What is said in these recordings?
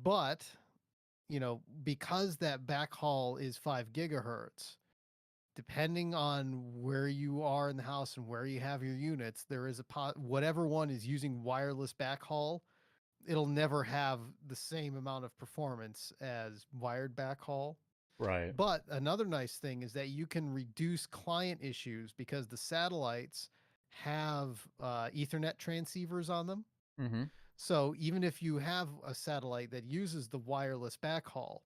But, because that backhaul is 5 gigahertz, depending on where you are in the house and where you have your units, there is whatever one is using wireless backhaul, it'll never have the same amount of performance as wired backhaul. Right. But another nice thing is that you can reduce client issues because the satellites have Ethernet transceivers on them. Mm-hmm. So even if you have a satellite that uses the wireless backhaul,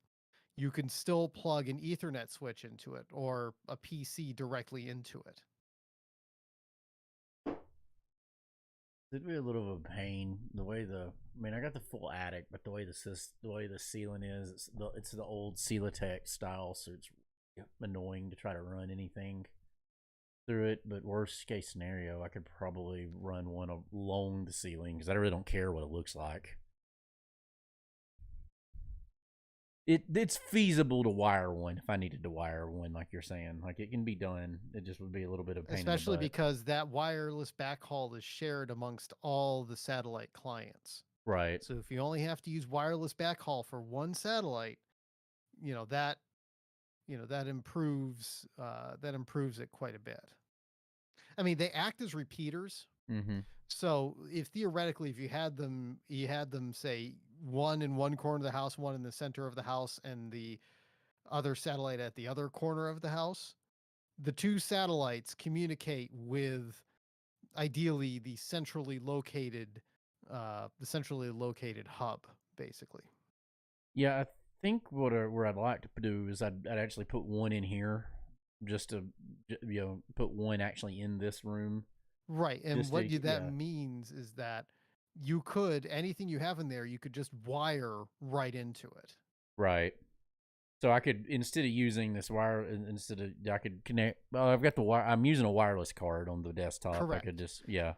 you can still plug an Ethernet switch into it or a PC directly into it. It'd be a little of a pain the way I got the full attic, but the way the ceiling is, it's the old Celatech style, so it's annoying to try to run anything through it. But worst case scenario, I could probably run one along the ceiling because I really don't care what it looks like. It's feasible to wire one if I needed to wire one, like you're saying. Like it can be done. It just would be a little bit of a pain in the Especially butt. because that wireless backhaul is shared amongst all the satellite clients. Right. So if you only have to use wireless backhaul for one satellite, you know that that improves it quite a bit. I mean, they act as repeaters. Mm-hmm. So if theoretically, if you had them say one in one corner of the house, one in the center of the house, and the other satellite at the other corner of the house, the two satellites communicate with ideally the centrally located hub, basically. Yeah, I think what I'd like to do is I'd actually put one in here, just to put one actually in this room, Right. And just to that means is that you could anything you have in there, you could just wire right into it. right. So I could, instead of using this wire, instead of, I could connect. Well, I've got the wire. I'm using a wireless card on the desktop. I could Correct. just, yeah.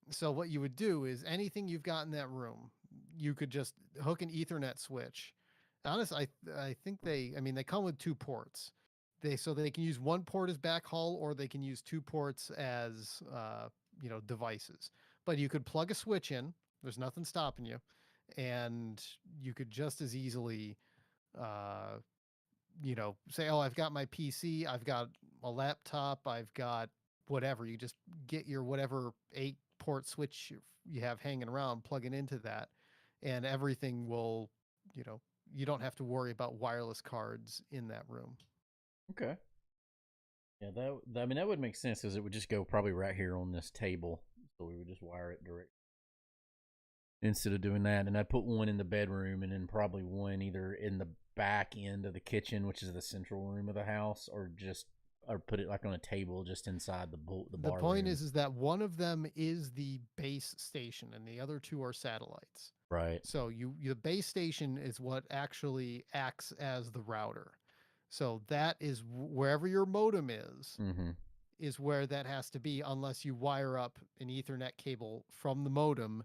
So what you would do is anything you've got in that room, you could just hook an Ethernet switch. Honestly, I think they come with two ports. They can use one port as backhaul, or they can use two ports as devices. But you could plug a switch in. There's nothing stopping you, and you could just as easily uh, say, oh, I've got my PC, I've got a laptop, I've got whatever. You just get your whatever 8 port switch you have hanging around, plug it into that, and everything will, you know, you don't have to worry about wireless cards in that room. Okay. Yeah, I mean, that would make sense because it would just go probably right here on this table. So we would just wire it direct instead of doing that. And I put one in the bedroom and then probably one either in the back end of the kitchen, which is the central room of the house, or put it like on a table just inside the The bar point room. is that one of them is the base station and the other two are satellites. Right. So the base station is what actually acts as the router. So that is wherever your modem Mm-hmm. is where that has to be unless you wire up an Ethernet cable from the modem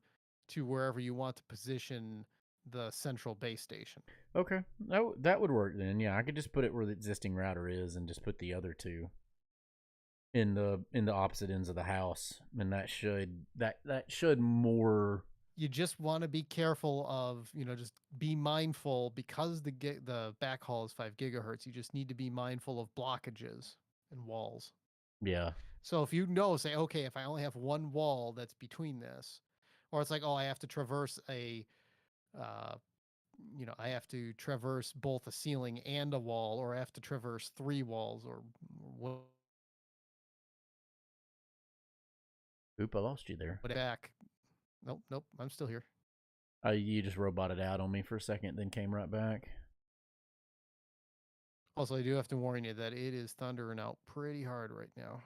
to wherever you want to position the central base station. Okay, that would work then. Yeah, I could just put it where the existing router is, and just put the other two in the opposite ends of the house, and that should more. You just want to be careful of, just be mindful because the backhaul is 5 gigahertz. You just need to be mindful of blockages and walls. Yeah. So if say, okay, if I only have one wall that's between this, or it's like, oh, I have to traverse uh, I have to traverse both a ceiling and a wall, or I have to traverse 3 walls, or what Oop, I lost you there. back. Nope, nope, I'm still here. You just roboted out on me for a second, then came right back. Also, I do have to warn you that it is thundering out pretty hard right now.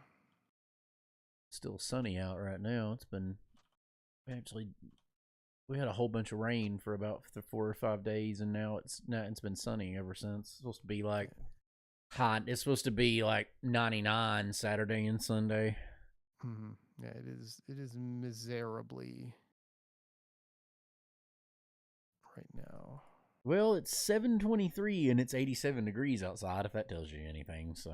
Still sunny out right now. It's been actually we had a whole bunch of rain for about 4 or 5 days, and now it's been sunny ever since. It's supposed to be like hot. It's supposed to be like 99 Saturday and Sunday. Mm-hmm. Yeah, it is. It is miserably right now. Well, it's 7:23 and it's 87 degrees outside. If that tells you anything, so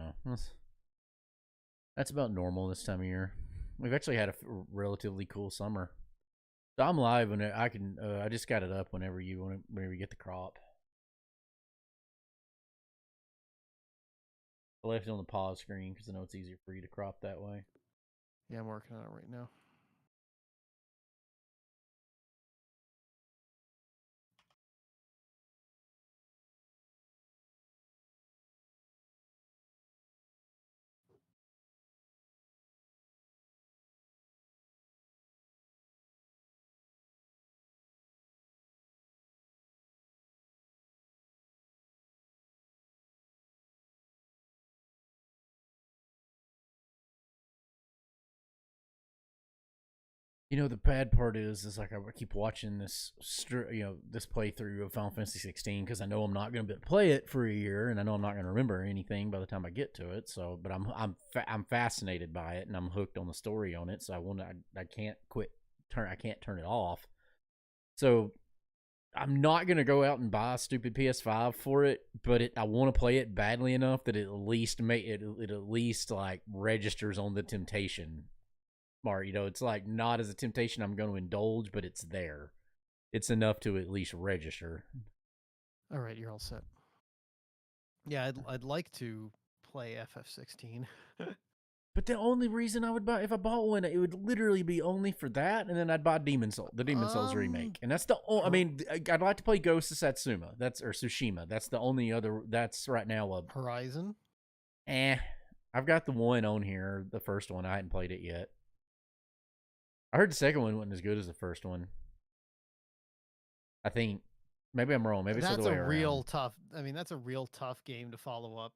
that's about normal this time of year. We've actually had a relatively cool summer. So I'm live when I can. I just got it up whenever whenever you get the crop. I left it on the pause screen because I know it's easier for you to crop that way. Yeah, I'm working on it right now. You know, the bad part is like I keep watching this, this playthrough of Final Fantasy 16 because I know I'm not going to be able to play it for a year, and I know I'm not going to remember anything by the time I get to it. So, but I'm fascinated by it, and I'm hooked on the story on it. So I can't I can't turn it off. So I'm not gonna go out and buy a stupid PS5 for it, but I want to play it badly enough that it at least it at least like registers on the temptation. Or, it's like not as a temptation I'm going to indulge, but it's there. It's enough to at least register. All right, you're all set. Yeah, I'd like to play FF16. But the only reason I would buy, if I bought one, it would literally be only for that, and then I'd buy the Demon Souls remake, and that's the only. I mean, I'd like to play Ghost of Satsuma. Or Tsushima. That's the only other. That's right now a Horizon. I've got the one on here, the first one. I hadn't played it yet. I heard the second one wasn't as good as the first one. I think maybe I'm wrong. Maybe it's the other way around. Real tough. I mean, that's a real tough game to follow up.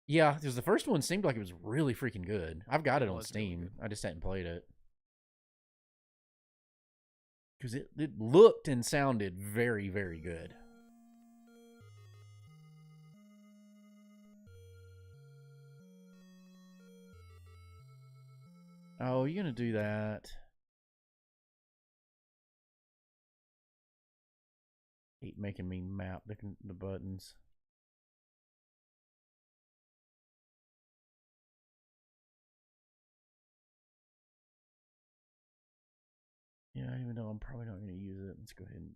Yeah, because the first one seemed like it was really freaking good. I've got it on Steam. Really, I just hadn't played it. Because it looked and sounded very, very good. Oh, you're going to do that. Keep making me map the buttons. Yeah, even though I'm probably not going to use it. Let's go ahead and...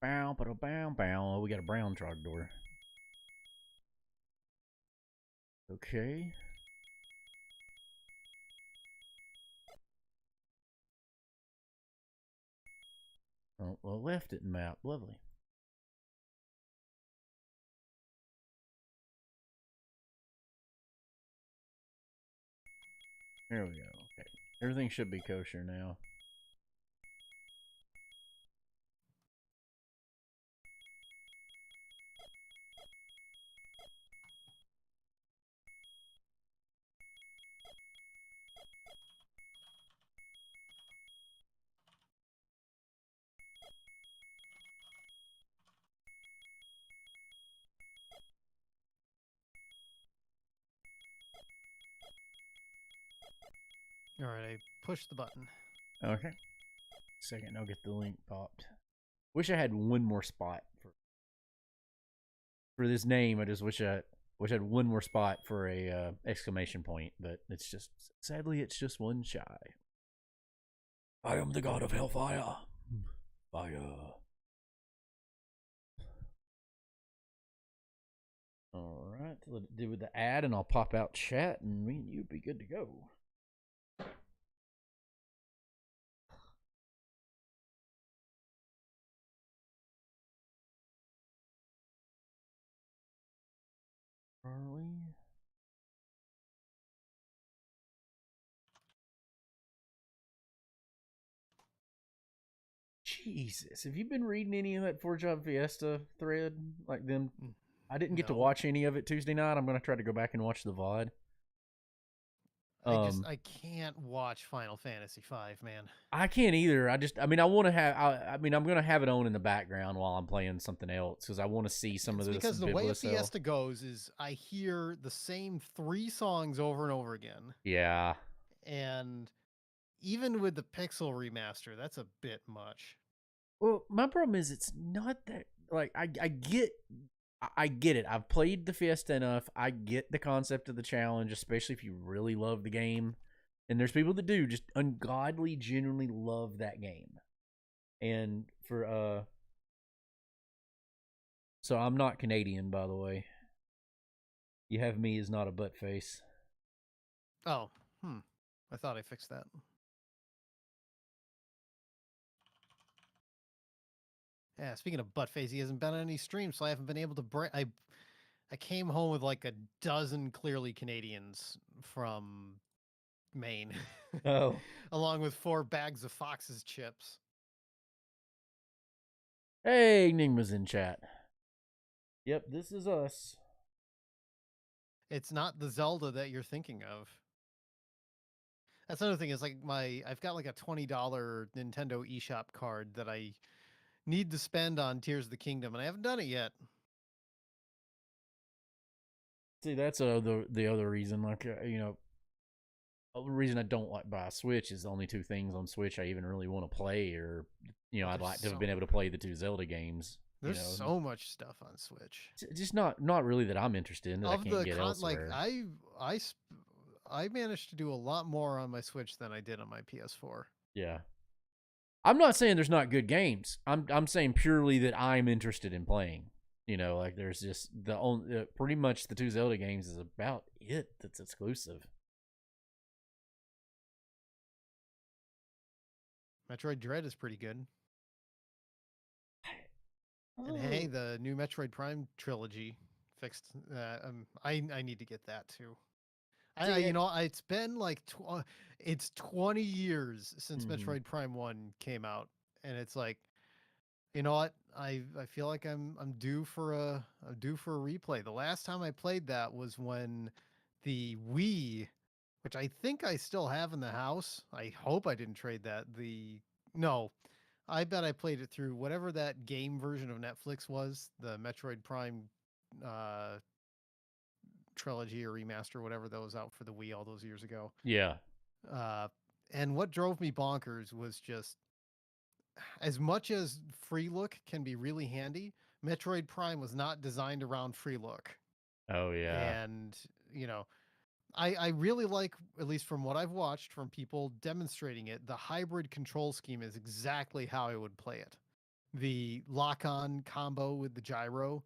Bow, bow, bow, bow. Oh, we got a brown trogdor. Okay. Oh, well, left it in map. Lovely. There we go. Okay. Everything should be kosher now. All right, I pushed the button. Okay. Second, I'll get the link popped. Wish I had one more spot for this name. I just wish I had one more spot for a exclamation point, but it's just sadly it's just one shy. I am the god of hellfire. Fire. All right, let it do with the ad, and I'll pop out chat, and me and you be good to go. Are we? Jesus, have you been reading any of that Four Job Fiesta thread? Like them? I didn't get to watch any of it Tuesday night. I'm gonna try to go back and watch the VOD. I can't watch Final Fantasy V, man. I can't either. I mean, I want to have. I'm gonna have it on in the background while I'm playing something else because I want to see some of this. Because the way a Fiesta goes is I hear the same 3 songs over and over again. Yeah. And even with the Pixel remaster, that's a bit much. Well, my problem is it's not that like I get I get it. I've played the Fiesta enough. I get the concept of the challenge, especially if you really love the game. And there's people that do just ungodly, genuinely love that game. And for so I'm not Canadian, by the way. You have me as not a butt face. Oh, I thought I fixed that. Yeah, speaking of butt face, he hasn't been on any streams, so I haven't been able to break. I came home with like a dozen clearly Canadians from Maine, Oh, along with 4 bags of Fox's chips. hey, Enigma's in chat. Yep, this is us. It's not the Zelda that you're thinking of. That's another thing. Is like I've got like a $20 Nintendo eShop card that I need to spend on Tears of the Kingdom, and I haven't done it yet. See, that's the other reason. Like, the reason I don't like buy a Switch is the only 2 things on Switch I even really want to play, or I'd like to have been able to play the 2 Zelda games. There's so much stuff on Switch. Just not really that I'm interested in that I can't get elsewhere. Like I managed to do a lot more on my Switch than I did on my PS4. Yeah. I'm not saying there's not good games. I'm saying purely that I'm interested in playing. Like there's just pretty much the 2 Zelda games is about it that's exclusive. Metroid Dread is pretty good. And hey, the new Metroid Prime trilogy fixed. I need to get that too. It's been like it's 20 years since Metroid Prime 1 came out, and it's like, you know what? I feel like I'm due for a replay. The last time I played that was when the Wii, which I think I still have in the house. I hope I didn't trade that. No, I bet I played it through whatever that game version of Netflix was, the Metroid Prime trilogy or remaster, whatever that was out for the Wii all those years ago. Yeah. And what drove me bonkers was just, as much as free look can be really handy, Metroid Prime was not designed around free look. Oh yeah. And I really like, at least from what I've watched from people demonstrating it, the hybrid control scheme is exactly how I would play it. The lock-on combo with the gyro,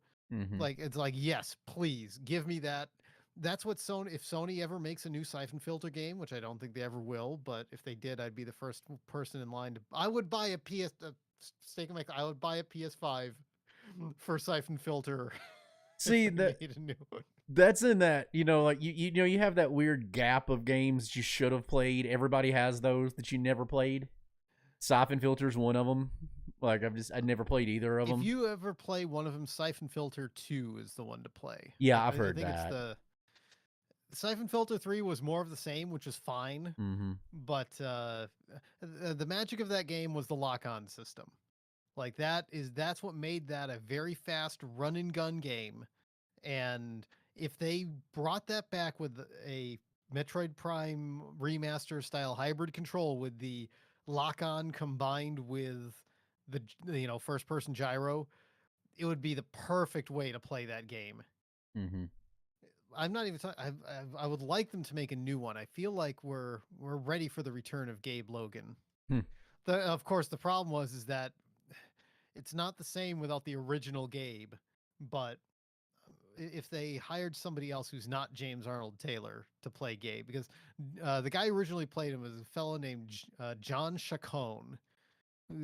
like it's like, yes, please give me that. That's what Sony. If Sony ever makes a new Siphon Filter game, which I don't think they ever will, but if they did, I'd be the first person in line to. I would buy a I would buy a PS5 for Siphon Filter. See that that's in that, like you have that weird gap of games you should have played. Everybody has those that you never played. Siphon Filter's one of them. Like I'd never played either of them. If you ever play one of them, Siphon Filter 2 is the one to play. Yeah, I've heard I think that. It's the Siphon Filter 3 was more of the same, which is fine. But the magic of that game was the lock-on system. Like that's what made that a very fast run and gun game. And if they brought that back with a Metroid Prime remaster style hybrid control with the lock-on combined with the first person gyro, it would be the perfect way to play that game. I'm not even talking. I would like them to make a new one. I feel like we're ready for the return of Gabe Logan. Of course, the problem is that it's not the same without the original Gabe. But if they hired somebody else who's not James Arnold Taylor to play Gabe, because the guy who originally played him was a fellow named John Chacon.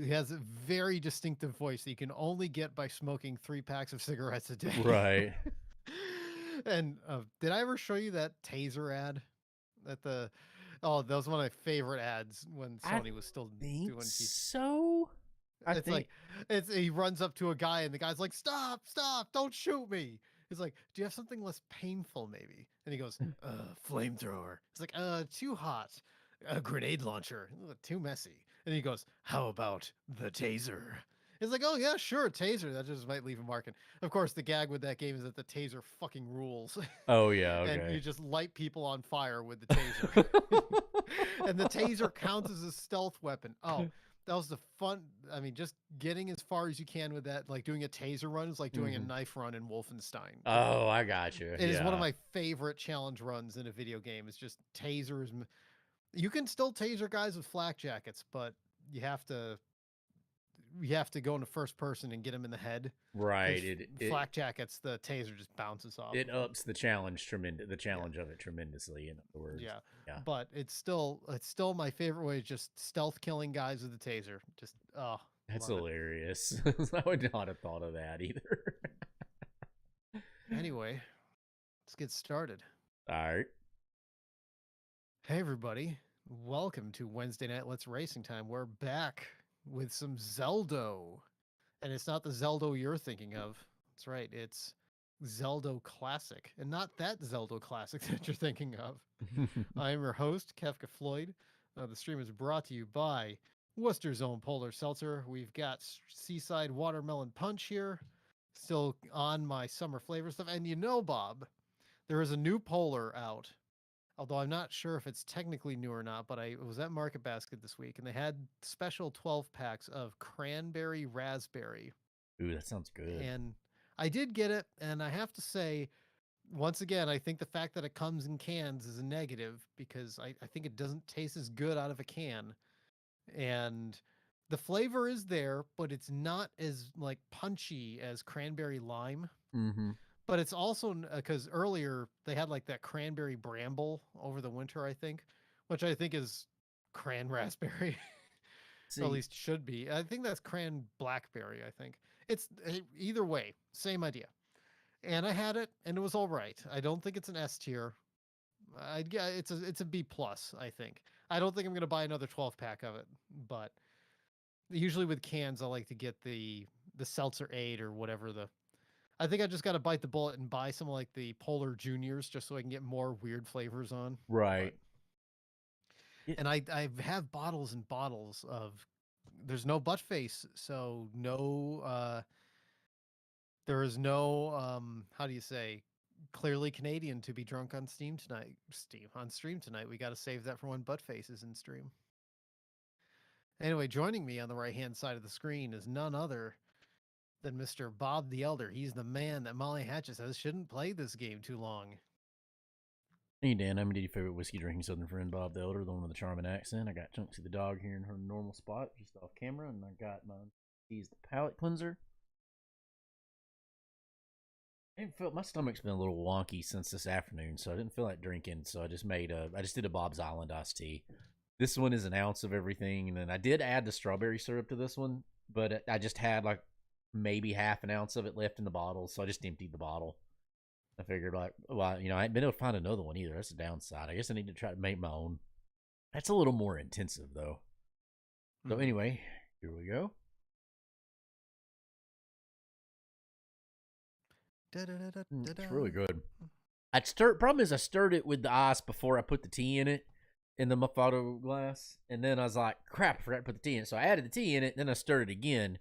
He has a very distinctive voice that you can only get by smoking 3 packs of cigarettes a day. Right. And did I ever show you that taser ad? That was one of my favorite ads when Sony was still doing so. He runs up to a guy and the guy's like, stop, don't shoot me. He's like, do you have something less painful maybe? And he goes, flamethrower. It's like, too hot. A grenade launcher. Too messy. And he goes, how about the taser? It's like, oh yeah, sure, taser. That just might leave a mark. And of course, the gag with that game is that the taser fucking rules. Oh yeah, okay. And you just light people on fire with the taser. And the taser counts as a stealth weapon. Oh, the fun. I mean, just getting as far as you can with that, like doing a taser run is like doing a knife run in Wolfenstein. Oh, I got you. It is one of Yeah. my favorite challenge runs in a video game. It's just tasers. You can still taser guys with flak jackets, but you have to go into first person and get them in the head because Right. flak jackets, the taser just bounces off. It Of them. ups the challenge the Yeah, challenge of it tremendously. In other words, yeah. yeah, But it's still my favorite way. Is just stealth killing guys with a taser. Just that's love it. hilarious. I would not have thought of that either. Anyway, let's get started. All right. Hey everybody, welcome to Wednesday Night Let's Racing Time. We're back with some Zeldo. And it's not the Zeldo you're thinking of. That's right, it's Zeldo Classic. And not that Zeldo Classic that you're thinking of. I am your host, Kefka Floyd. The stream is brought to you by Worcester's Own Polar Seltzer. We've got Seaside Watermelon Punch here, still on my summer flavor stuff. And you know, Bob, there is a new Polar out. Although I'm not sure if it's technically new or not, but I was at Market Basket this week and they had special 12 packs of cranberry raspberry. Ooh, that sounds good. And I did get it. And I have to say, once again, I think the fact that it comes in cans is a negative because I think it doesn't taste as good out of a can. And the flavor is there, but it's not as like punchy as cranberry lime. Mm-hmm. But it's also because earlier they had like that cranberry bramble over the winter, I think, which I think is cran raspberry, or at See, least should be. I think that's cran blackberry. I think it's either way, same idea. And I had it, and it was all right. I don't think it's an S tier. I'd get it's a B plus. I think. I don't think I'm gonna buy another 12 pack of it, but usually with cans, I like to get the Seltzer 8 or whatever the I think I just got to bite the bullet and buy some like the Polar Juniors just so I can get more weird flavors on. But right. and I have bottles and bottles of. There's no butt face, so no. There is no. How do you say? Clearly Canadian to be drunk on Steam tonight. On stream tonight. We got to save that for when butt face is in stream. Anyway, joining me on the right hand side of the screen is none other than Mr. Bob the Elder. He's the man that Molly Hatchet says shouldn't play this game too long. Hey Dan, I'm your favorite whiskey drinking Southern friend Bob the Elder, the one with the charming accent. I got Chunksy the dog here in her normal spot, just off camera, and I got he's the palate cleanser. I didn't feel my stomach's been a little wonky since this afternoon, so I didn't feel like drinking. So I just did a Bob's Island iced tea. This one is an ounce of everything, and then I did add the strawberry syrup to this one, but I just had like maybe half an ounce of it left in the bottle, so I just emptied the bottle. I figured, like, well, I ain't been able to find another one either. That's the downside. I guess I need to try to make my own. That's a little more intensive, though. So anyway, here we go. It's really good. Problem is, I stirred it with the ice before I put the tea in it in the Muffato glass, and then I was like, crap, I forgot to put the tea in it. So I added the tea in it, and then I stirred it again.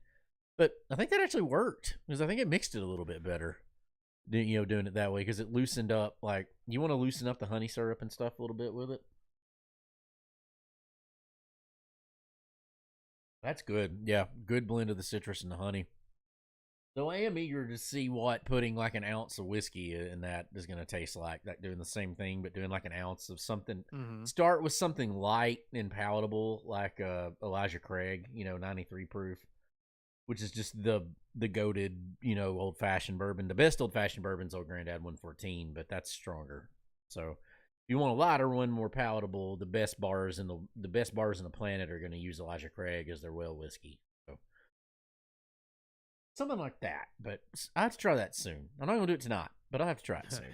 But I think that actually worked because I think it mixed it a little bit better. Doing it that way because it loosened up. Like, you want to loosen up the honey syrup and stuff a little bit with it. That's good. Yeah, good blend of the citrus and the honey. So I am eager to see what putting like an ounce of whiskey in that is going to taste like. Like doing the same thing, but doing like an ounce of something. Start with something light and palatable, like Elijah Craig, 93 proof, which is just the goated, old fashioned bourbon. The best old fashioned bourbon's Old Grandad 114, but that's stronger. So if you want a lighter one, more palatable, the best bars in the planet are going to use Elijah Craig as their well whiskey. So something like that. But I have to try that soon. I'm not going to do it tonight, but I'll have to try it soon.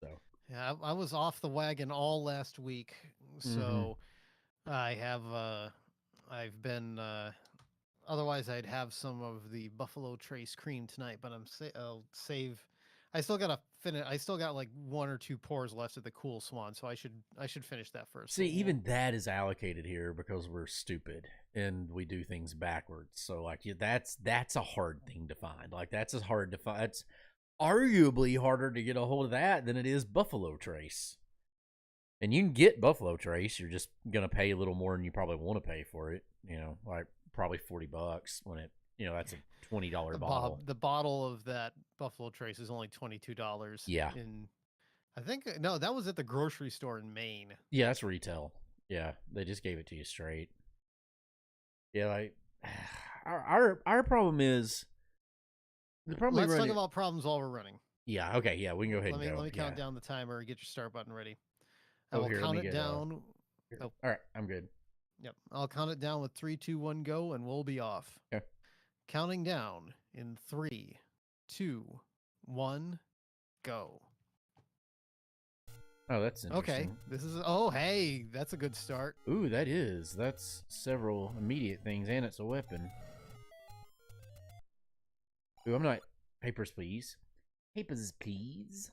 So yeah, I was off the wagon all last week, so I have I've been otherwise I'd have some of the Buffalo Trace cream tonight, but I'll save. I still gotta finish. I still got like 1 or 2 pours left of the Cool Swan, so I should finish that first. See, even that is allocated here because we're stupid and we do things backwards. So like, that's a hard thing to find. Like, that's as hard to find. It's arguably harder to get a hold of that than it is Buffalo Trace. And you can get Buffalo Trace. You're just gonna pay a little more than you probably want to pay for it. Like probably $40 when it, that's a $20 bottle. The bottle of that Buffalo Trace is only $22. Yeah. I think no, that was at the grocery store in Maine. Yeah, that's retail. Yeah, they just gave it to you straight. Yeah, like our problem is the problem. Let's talk about problems while we're running. Yeah. Okay. Yeah, we can go ahead and go. Let me count down the timer and get your start button ready. I Oh, will here, count it down. Oh. All right, I'm good. Yep, I'll count it down with 3, 2, 1, go, and we'll be off. Okay. Counting down in 3, 2, 1, go. Oh, that's interesting. Okay, this is. Oh, hey, that's a good start. Ooh, that is. That's several immediate things, and it's a weapon. Ooh, I'm not. Papers, please. Papers, please.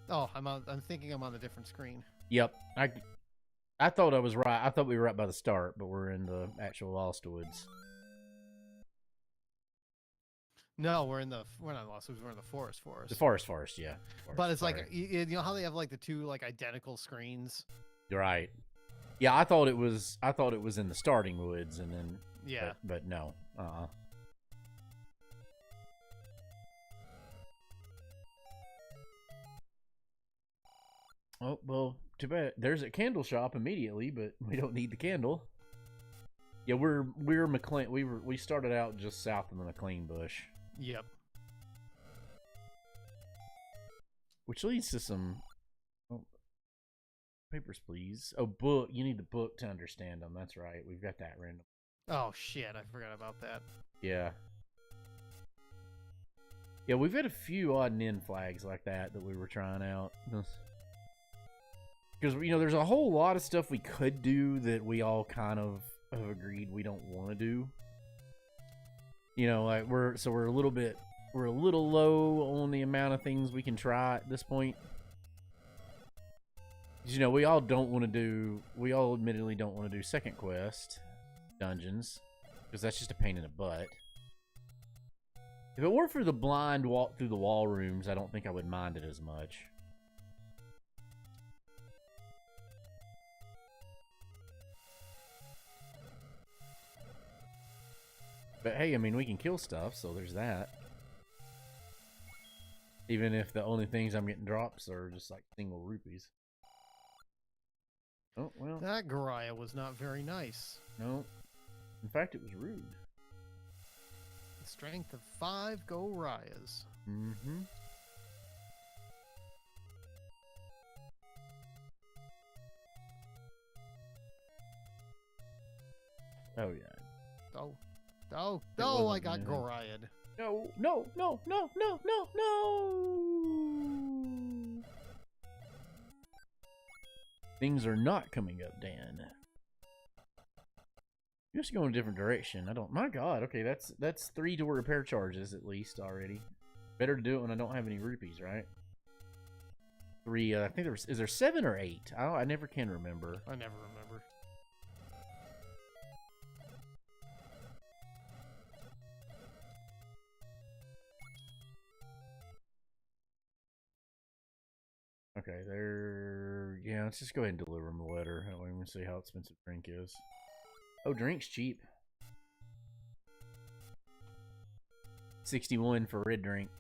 Oh, I'm thinking I'm on a different screen. Yep. I thought I was right. I thought we were right by the start, but we're in the actual Lost Woods. No, we're not Lost Woods. We're in the forest. The forest, yeah. But it's like you know how they have like the two like identical screens. Right. Yeah, I thought it was in the starting woods, and then yeah, but no. Oh, well, too bad. There's a candle shop immediately, but we don't need the candle. Yeah, we're McLean. We started out just south of the McLean Bush. Yep. Which leads to some papers, please. Oh, book. You need the book to understand them. That's right. We've got that random. Oh shit! I forgot about that. Yeah. Yeah, we've had a few odd and end flags like that we were trying out. Because, there's a whole lot of stuff we could do that we all kind of have agreed we don't want to do. Like we're a little low on the amount of things we can try at this point. We all admittedly don't want to do second quest dungeons, because that's just a pain in the butt. If it weren't for the blind walk through the wall rooms, I don't think I would mind it as much. But hey, I mean, we can kill stuff, so there's that. Even if the only things I'm getting drops are just like single rupees. Oh, well. That Goriah was not very nice. No. In fact, it was rude. The strength of 5 Goriahs. Mm-hmm. Oh, yeah. Oh, I got Goriah. No. Things are not coming up, Dan. You're just going a different direction. My God, okay, that's 3 door repair charges at least already. Better to do it when I don't have any rupees, right? 3, I think is there 7 or 8? I never can remember. I never remember. Okay, yeah, let's just go ahead and deliver him the letter. That way we can see how expensive drink is. Oh, drink's cheap. 61 for red drink.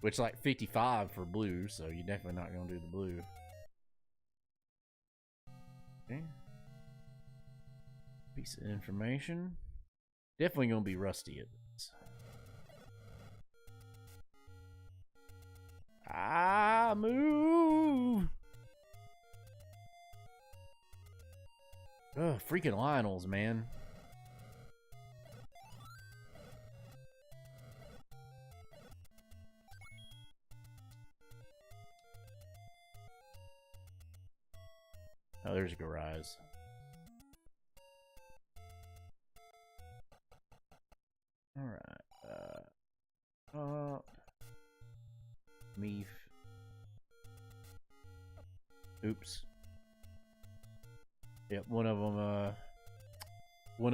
Which, like, 55 for blue, so you're definitely not going to do the blue. Okay. Piece of information. Definitely going to be rusty at this. Move! Ugh, freaking Lionels, man. Oh, there's a garage. Alright. Meef. Oops. Yep, one of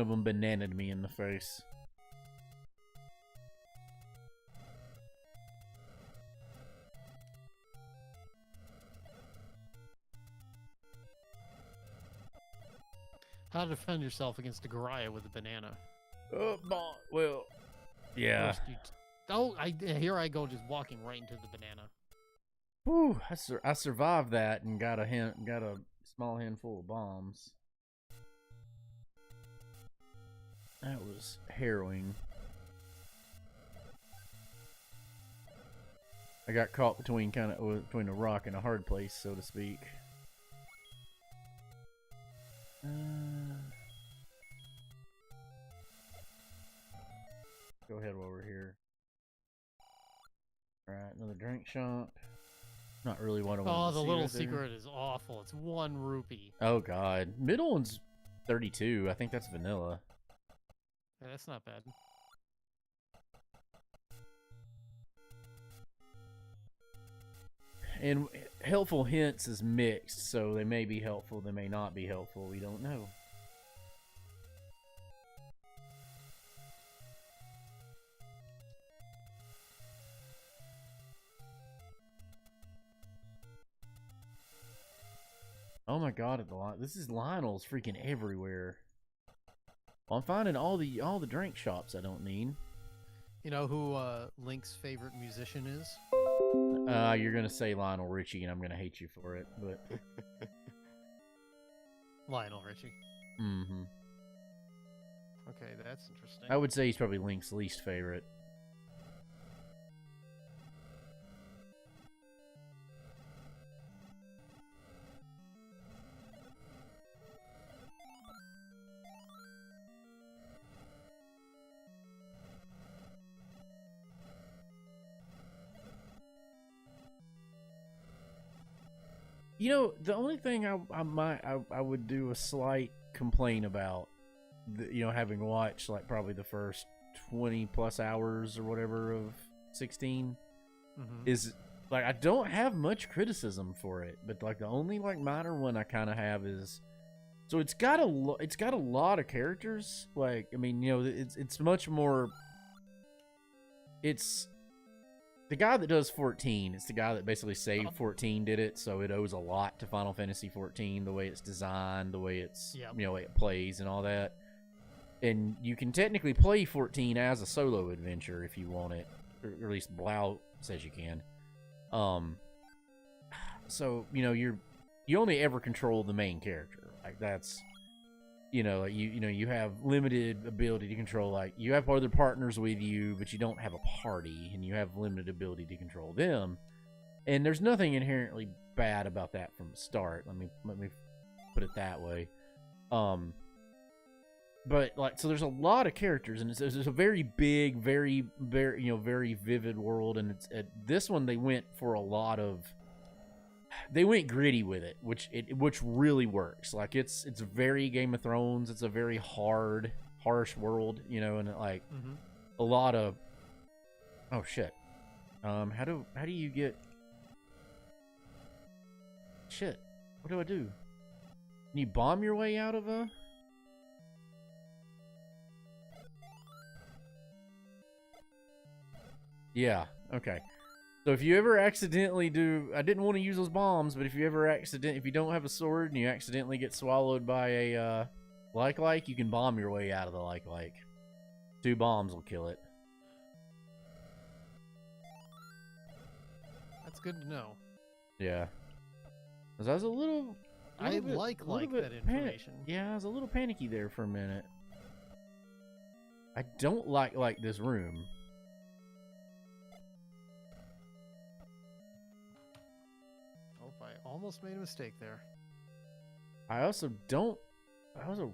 them bananaed me in the face. How to defend yourself against a Goriah with a banana. Well, yeah. First, oh, here I go, just walking right into the banana. Whew, I survived that and got a small handful of bombs. That was harrowing. I got caught between between a rock and a hard place, so to speak. Go ahead while we're here. Alright, another drink shop. Not really what I want to see. Oh, the little right there. secret is awful. It's 1 rupee. Oh god. Middle one's 32. I think that's vanilla. Yeah, that's not bad. And helpful hints is mixed, so they may be helpful, they may not be helpful. We don't know. Oh my god, this is Lionel's freaking everywhere. Well, I'm finding all the drink shops I don't need. You know who Link's favorite musician is? You're gonna say Lionel Richie, and I'm gonna hate you for it, but Lionel Richie. mm-hmm. Okay, that's interesting. I would say he's probably Link's least favorite. You know, the only thing I would do a slight complaint about, you know, having watched like probably the first 20 plus hours or whatever of 16, is like I don't have much criticism for it, but like the only like minor one I kind of have is, so it's got a lot of characters. Like, I mean, you know, it's much more. It's the guy that does 14. It's the guy that basically saved 14 did it, so it owes a lot to Final Fantasy 14, the way it's designed, the way it's you know, way it plays and all that. And you can technically play 14 as a solo adventure if you want it, or at least Blau says you can. So you know, you only ever control the main character. Like that's, you know, like you have limited ability to control. Like you have other partners with you, but you don't have a party, and you have limited ability to control them. And there's nothing inherently bad about that from the start. Let me put it that way. But like, so there's a lot of characters, and it's a very big, very very vivid world. And it's this one they went for a lot of. They went gritty with it, which really works. Like it's very Game of Thrones. It's a very harsh world, you know, and like a lot of. Oh shit! How do you get? Shit! What do I do? Can you bomb your way out of a? Yeah. Okay. So if you ever accidentally do, I didn't want to use those bombs, but if you ever if you don't have a sword and you accidentally get swallowed by a like, you can bomb your way out of the like. 2 bombs will kill it. That's good to know. Yeah. Because I was a little I like that information. Yeah, I was a little panicky there for a minute. I don't like this room. Almost made a mistake there. I also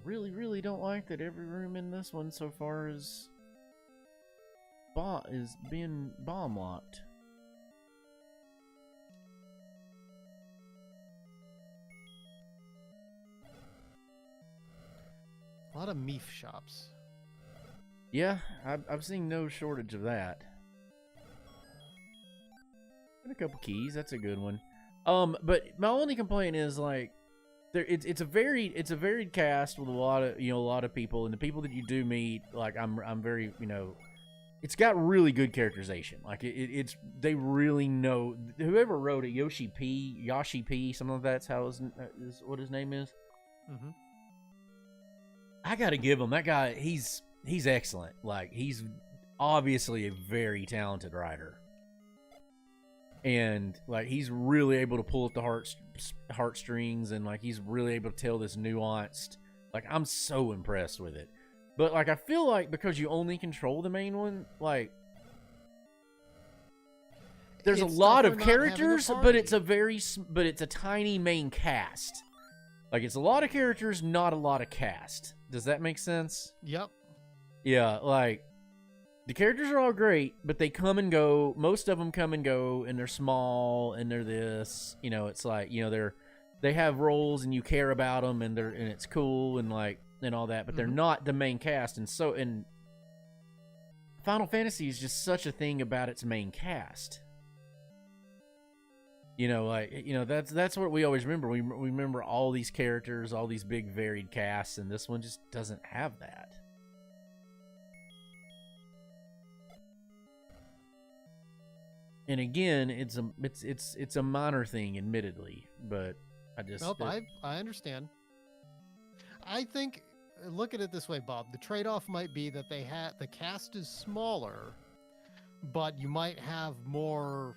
really don't like that every room in this one so far is being bomb locked. A lot of meef shops. Yeah, I've seen no shortage of that. And a couple keys, that's a good one. But my only complaint is like, it's a varied cast with a lot of people, and the people that you do meet, like I'm very, you know, it's got really good characterization. Like they really know whoever wrote it, Yoshi P, something like that's how is what his name is. I gotta give him that guy. He's excellent. Like, he's obviously a very talented writer, and like he's really able to pull at the heartstrings, and like he's really able to tell this nuanced. Like, I'm so impressed with it. But like, I feel like because you only control the main one, like there's It's a lot tougher of not having a characters, but it's a tiny main cast. Like, it's a lot of characters, not a lot of cast. Does that make sense? Yep. Yeah, like, the characters are all great, but they come and go. Most of them come and go, and they're small, and they're this. You know, it's like, you know, they have roles, and you care about them, and it's cool, and like, and all that. But they're not the main cast, and Final Fantasy is just such a thing about its main cast. You know, like, you know, that's what we always remember. We remember all these characters, all these big varied casts, and this one just doesn't have that. And again, it's a minor thing, admittedly, but I just I understand. I think, look at it this way, Bob. The trade-off might be that the cast is smaller, but you might have more,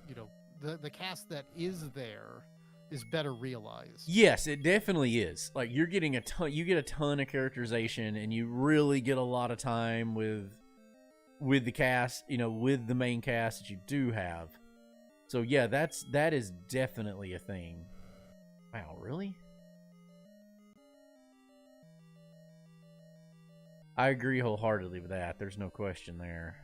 you know, the cast that is there is better realized. Yes, it definitely is. Like, you get a ton of characterization, and you really get a lot of time with the cast, you know, with the main cast that you do have. So yeah, that is definitely a thing. Wow, really? I agree wholeheartedly with that. There's no question there.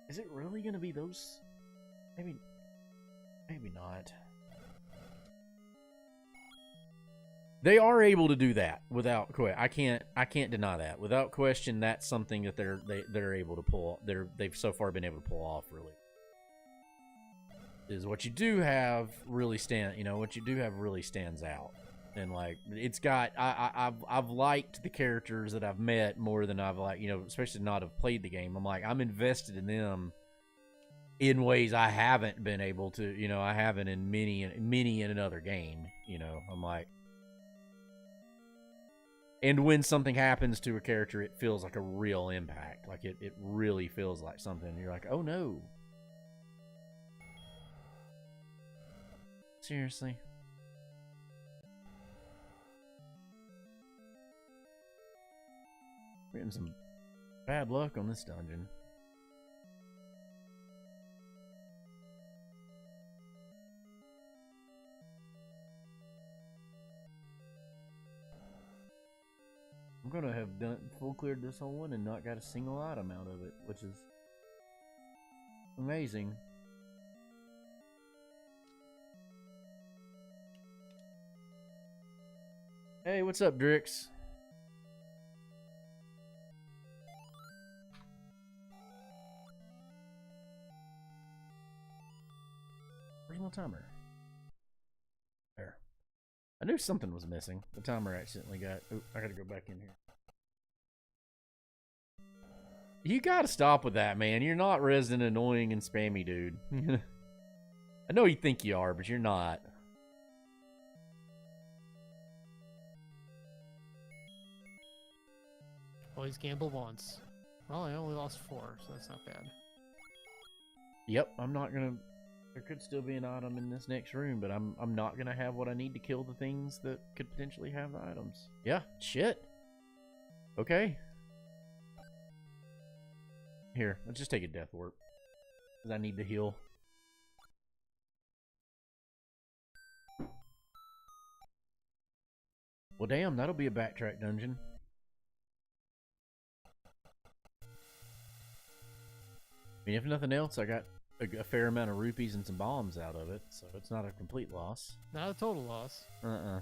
Is it really going to be those? Maybe not. They are able to do that without question. I can't deny that. Without question, that's something that they're able to pull. They've so far been able to pull off, really. Is what you do have really stands out. And like, it's got I've liked the characters that I've met more than I've liked, you know, especially not have played the game. I'm like, I'm invested in them in ways I haven't been able to, you know, I haven't in many in another game, you know. I'm like, and when something happens to a character, it feels like a real impact. Like, it really feels like something. You're like, oh no. Seriously. We're getting some bad luck on this dungeon. I'm gonna have full cleared this whole one and not got a single item out of it, which is amazing. Hey, what's up, Drix? Where's my timer? There. I knew something was missing. The timer accidentally got... Oh, I gotta go back in here. You gotta stop with that, man. You're not resident annoying and spammy, dude. I know you think you are, but you're not. Always gamble once. Well, I only lost 4, so that's not bad. Yep, I'm not gonna... There could still be an item in this next room, but I'm not gonna have what I need to kill the things that could potentially have the items. Yeah, shit. Okay. Here, let's just take a death warp. Because I need to heal. Well, damn, that'll be a backtrack dungeon. I mean, if nothing else, I got a fair amount of rupees and some bombs out of it, so it's not a complete loss. Not a total loss. I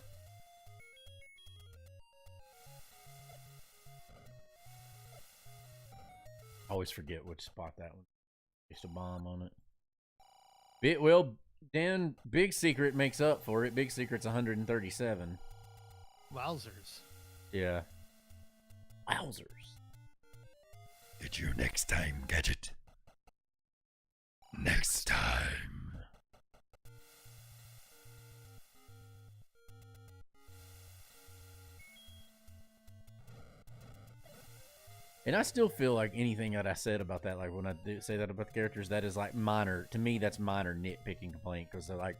always forget which spot that one. Just a bomb on it. Well, Dan, Big Secret makes up for it. Big Secret's 137. Wowzers. Yeah. Wowzers. It's your next time, Gadget. Next time. And I still feel like anything that I said about that, like when I do say that about the characters, that is like minor to me. That's minor nitpicking complaint because they're like,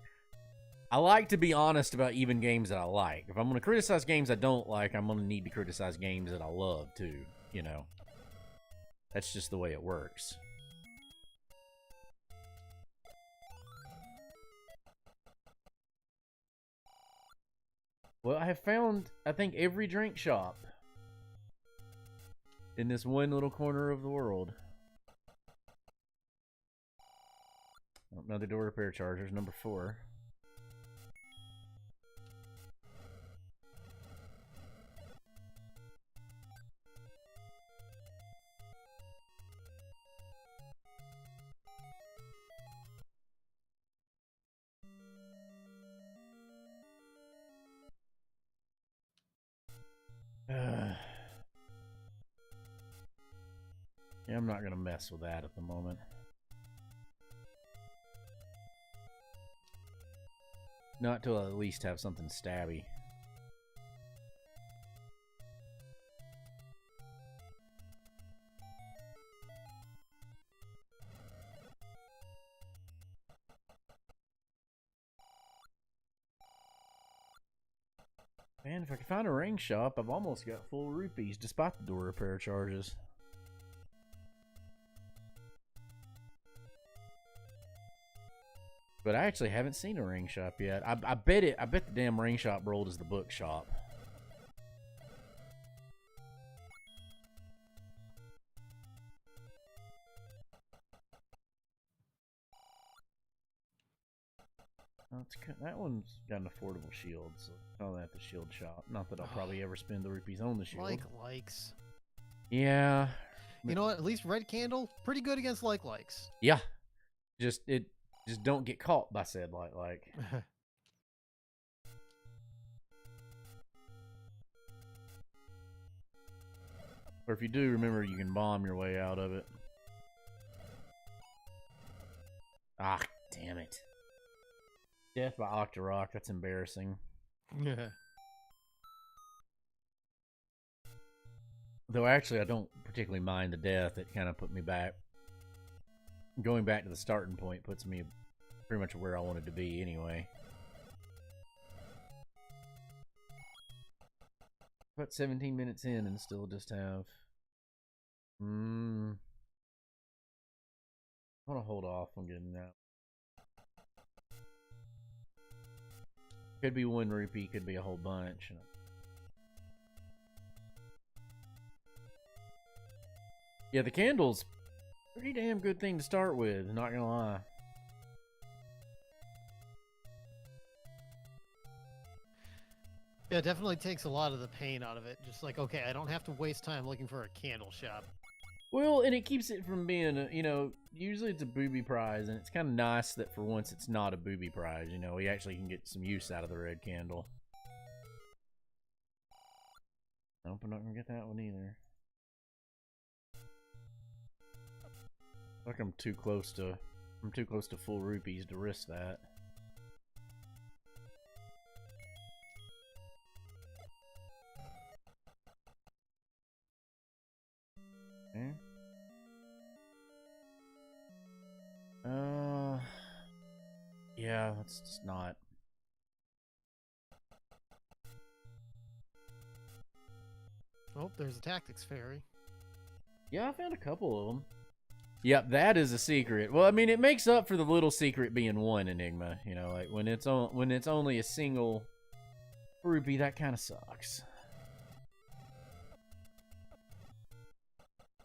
I like to be honest about even games that I like. If I'm going to criticize games I don't like, I'm going to need to criticize games that I love too. You know, that's just the way it works. Well, I have found, I think, every drink shop in this one little corner of the world. Another door repair chargers, number 4. Yeah, I'm not going to mess with that at the moment. Not till I at least have something stabby. Man, if I could find a ring shop, I've almost got full rupees despite the door repair charges. But I actually haven't seen a ring shop yet. I bet the damn ring shop rolled as the bookshop. Oh, that one's got an affordable shield, so call that the shield shop. Not that I'll probably ever spend the rupees on the shield. Likes. Yeah. You know what? At least red candle, pretty good against likes. Yeah. Just don't get caught by said like. Or if you do, remember you can bomb your way out of it. Ah, damn it. Death by Octorok, that's embarrassing. Yeah. Though actually I don't particularly mind the death. It kind of put me back. Going back to the starting point puts me pretty much where I wanted to be anyway. About 17 minutes in and still just have... I want to hold off on getting that. Could be 1 rupee, could be a whole bunch. Yeah, the candle's pretty damn good thing to start with, not gonna lie. Yeah, it definitely takes a lot of the pain out of it. Just like, okay, I don't have to waste time looking for a candle shop. Well, and it keeps it from being, usually it's a booby prize, and it's kind of nice that for once it's not a booby prize. We actually can get some use out of the red candle. Nope, I'm not gonna get that one either. Like I'm too close to full rupees to risk that. Okay. Yeah, that's just not. Oh, there's a tactics fairy. Yeah, I found a couple of them. Yep, that is a secret. Well, I mean, it makes up for the little secret being 1 enigma. Like when it's only a single rupee, that kind of sucks.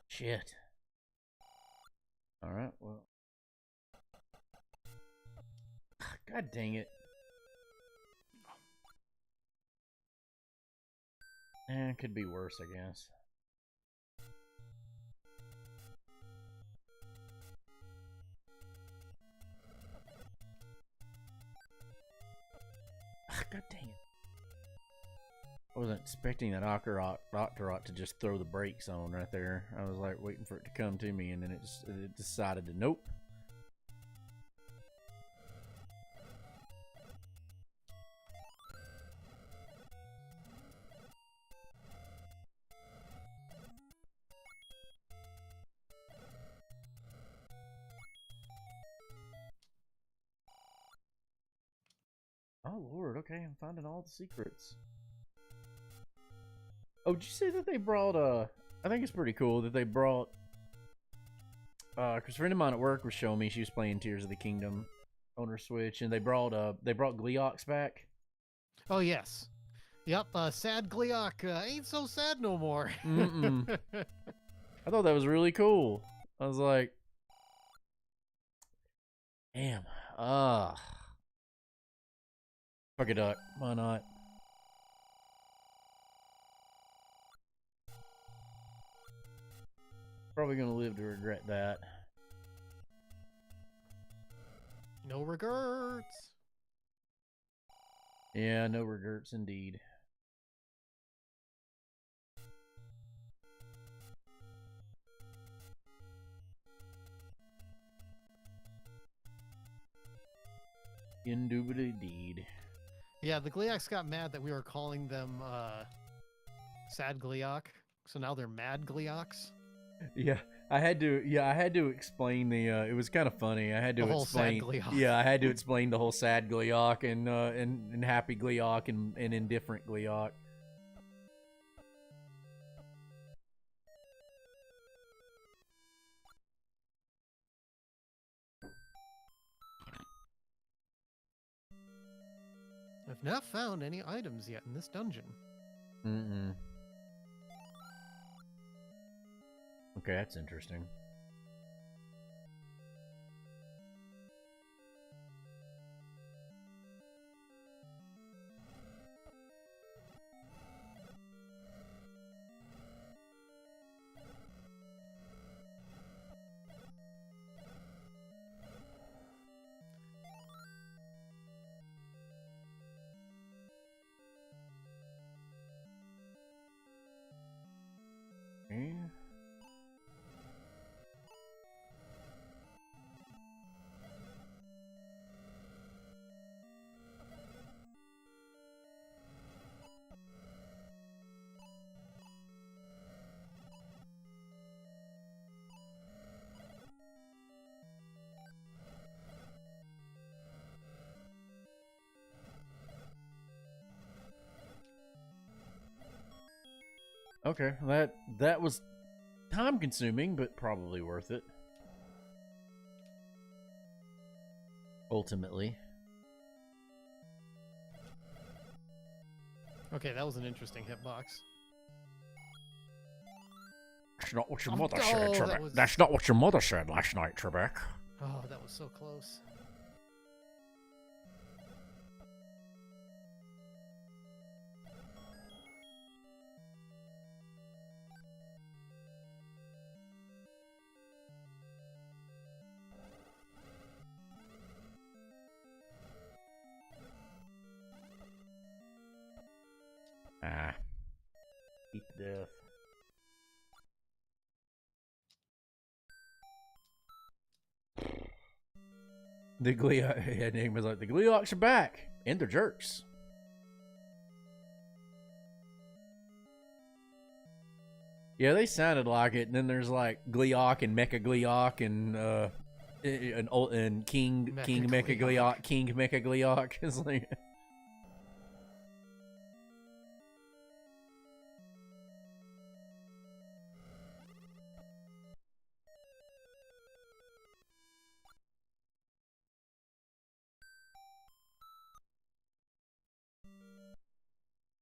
Shit. All right. Well. God dang it. It could be worse, I guess. God dang it. I wasn't expecting that Octorok to just throw the brakes on right there. I was like waiting for it to come to me, and then it decided to nope. I'm finding all the secrets. Oh, did you say that they brought, I think it's pretty cool that they brought, because a friend of mine at work was showing me, she was playing Tears of the Kingdom on her Switch, and they brought Gleeox back. Oh, yes. Yep, sad Gleeok ain't so sad no more. I thought that was really cool. I was like, damn, fuck a duck, why not? Probably gonna live to regret that. No regrets. Yeah, no regrets indeed. Indubitably. Yeah, the Gleeoks got mad that we were calling them sad Gleeok, so now they're mad Gleeoks. Yeah, I had to explain the. It was kind of funny. I had to explain. Yeah, I had to explain the whole sad Gleeok and happy Gleeok and indifferent Gleeok. I've not found any items yet in this dungeon. Okay, that's interesting. Okay, that was time consuming, but probably worth it. Ultimately. Okay, that was an interesting hitbox. That's not what your mother said, Trebek. That's not what your mother said last night, Trebek. Oh, that was so close. Eat death. The Gleeok name was like, the Gleeoks are back, and they're jerks. Yeah, they sounded like it, and then there's like Gleeok and Mecha Gleeok and King Mecha Gleeok, King Mecha Gleeok. It's like.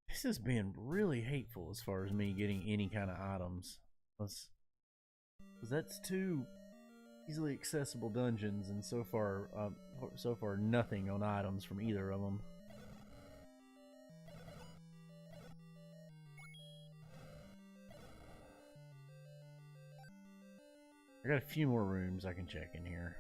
This is being really hateful as far as me getting any kind of items. Because that's two easily accessible dungeons, and so far nothing on items from either of them. I got a few more rooms I can check in here.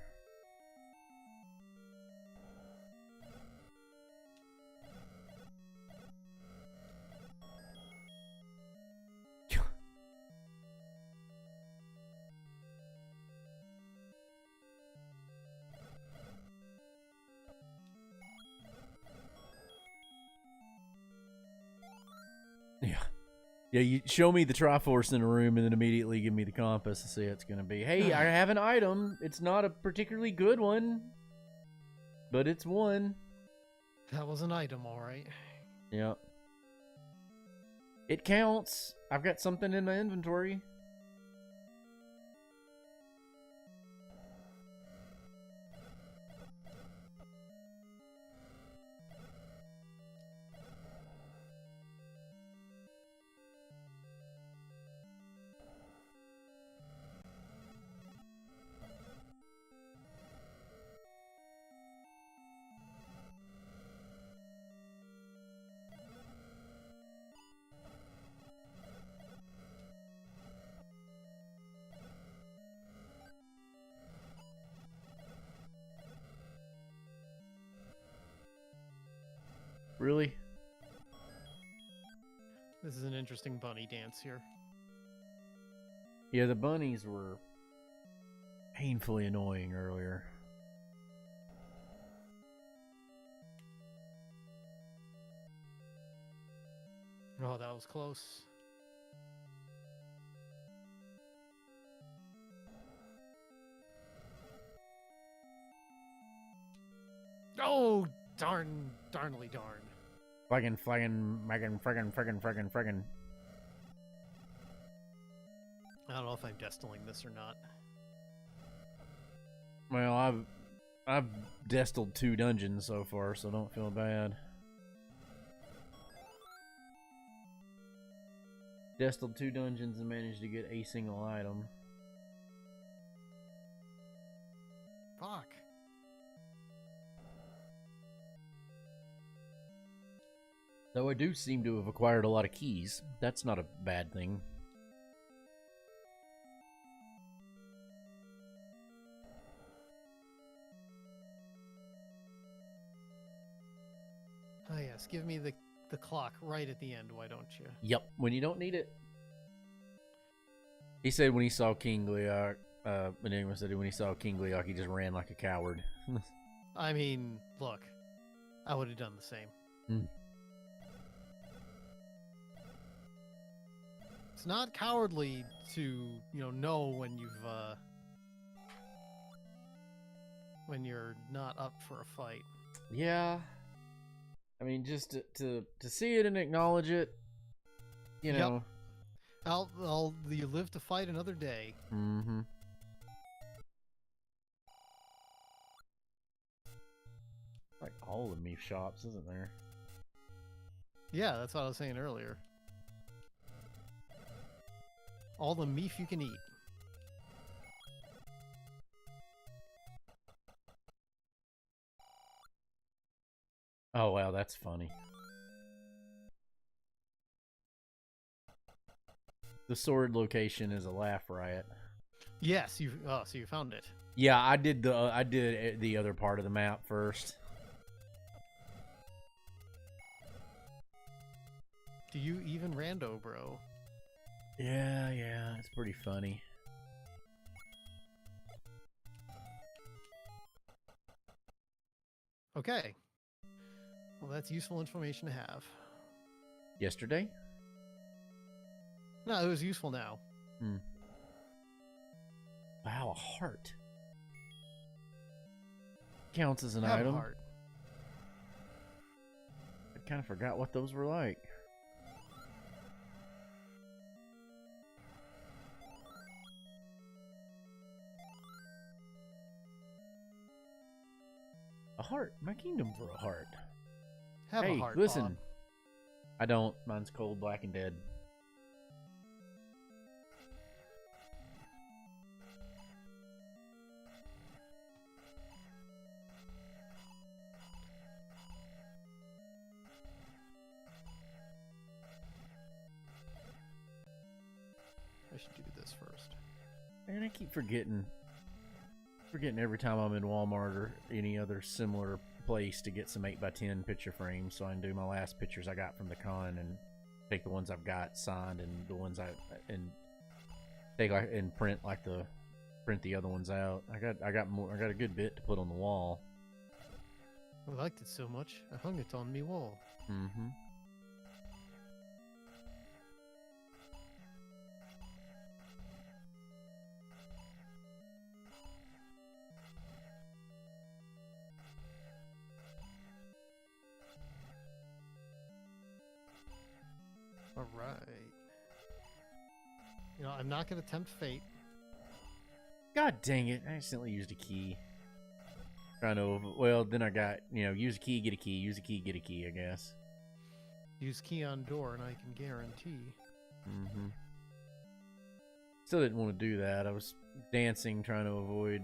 Yeah, you show me the Triforce in a room and then immediately give me the compass to see it's going to be. Hey, I have an item. It's not a particularly good one, but it's one. That was an item, all right. Yep. It counts. I've got something in my inventory. Really? This is an interesting bunny dance here. Yeah, the bunnies were painfully annoying earlier. Oh, that was close. Oh, darnly darn. Friggin'. I don't know if I'm destiling this or not. Well, I've destiled 2 dungeons so far, so don't feel bad. Destiled 2 dungeons and managed to get a single item. Fuck. Though I do seem to have acquired a lot of keys. That's not a bad thing. Oh yes, give me the clock right at the end, why don't you? Yep, when you don't need it. He said when he saw King Leok, Enigma said when he saw King Leok, he just ran like a coward. I mean, look, I would have done the same. Hmm. It's not cowardly to, know when you're not up for a fight. Yeah. I mean, just to see it and acknowledge it, you know. You live to fight another day. Mm-hmm. Like all the meat shops, isn't there? Yeah, that's what I was saying earlier. All the meat you can eat. Oh wow, that's funny. The sword location is a laugh riot. Yes, so you found it. Yeah, I did the other part of the map first. Do you even rando, bro? Yeah, it's pretty funny. Okay. Well, that's useful information to have. Yesterday? No, it was useful now. Hmm. Wow, a heart. Counts as an Have item. a heart. I kind of forgot what those were like. A heart. My kingdom for a heart. Have hey, a heart. Listen. Bob. I don't. Mine's cold, black, and dead. I should do this first. And I keep forgetting every time I'm in Walmart or any other similar place to get some 8x10 picture frames so I can do my last pictures I got from the con and take the ones I've got signed and the ones and print the other ones out. I got a good bit to put on the wall. I liked it so much, I hung it on me wall. Mm-hmm. All right. You know, I'm not going to tempt fate. God dang it! I accidentally used a key. Trying to, well, then I got, you know, use a key, get a key, use a key, get a key, I guess. Use key on door, and I can guarantee. Mm-hmm. Still didn't want to do that. I was dancing, trying to avoid.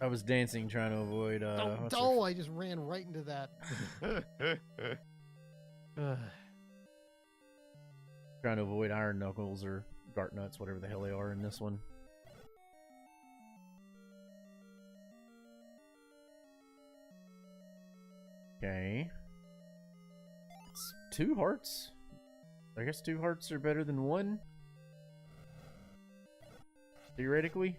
I was dancing, trying to avoid. I just ran right into that. Trying to avoid iron knuckles or dart nuts, whatever the hell they are in this one. Okay. It's 2 hearts. I guess 2 hearts are better than 1. Theoretically.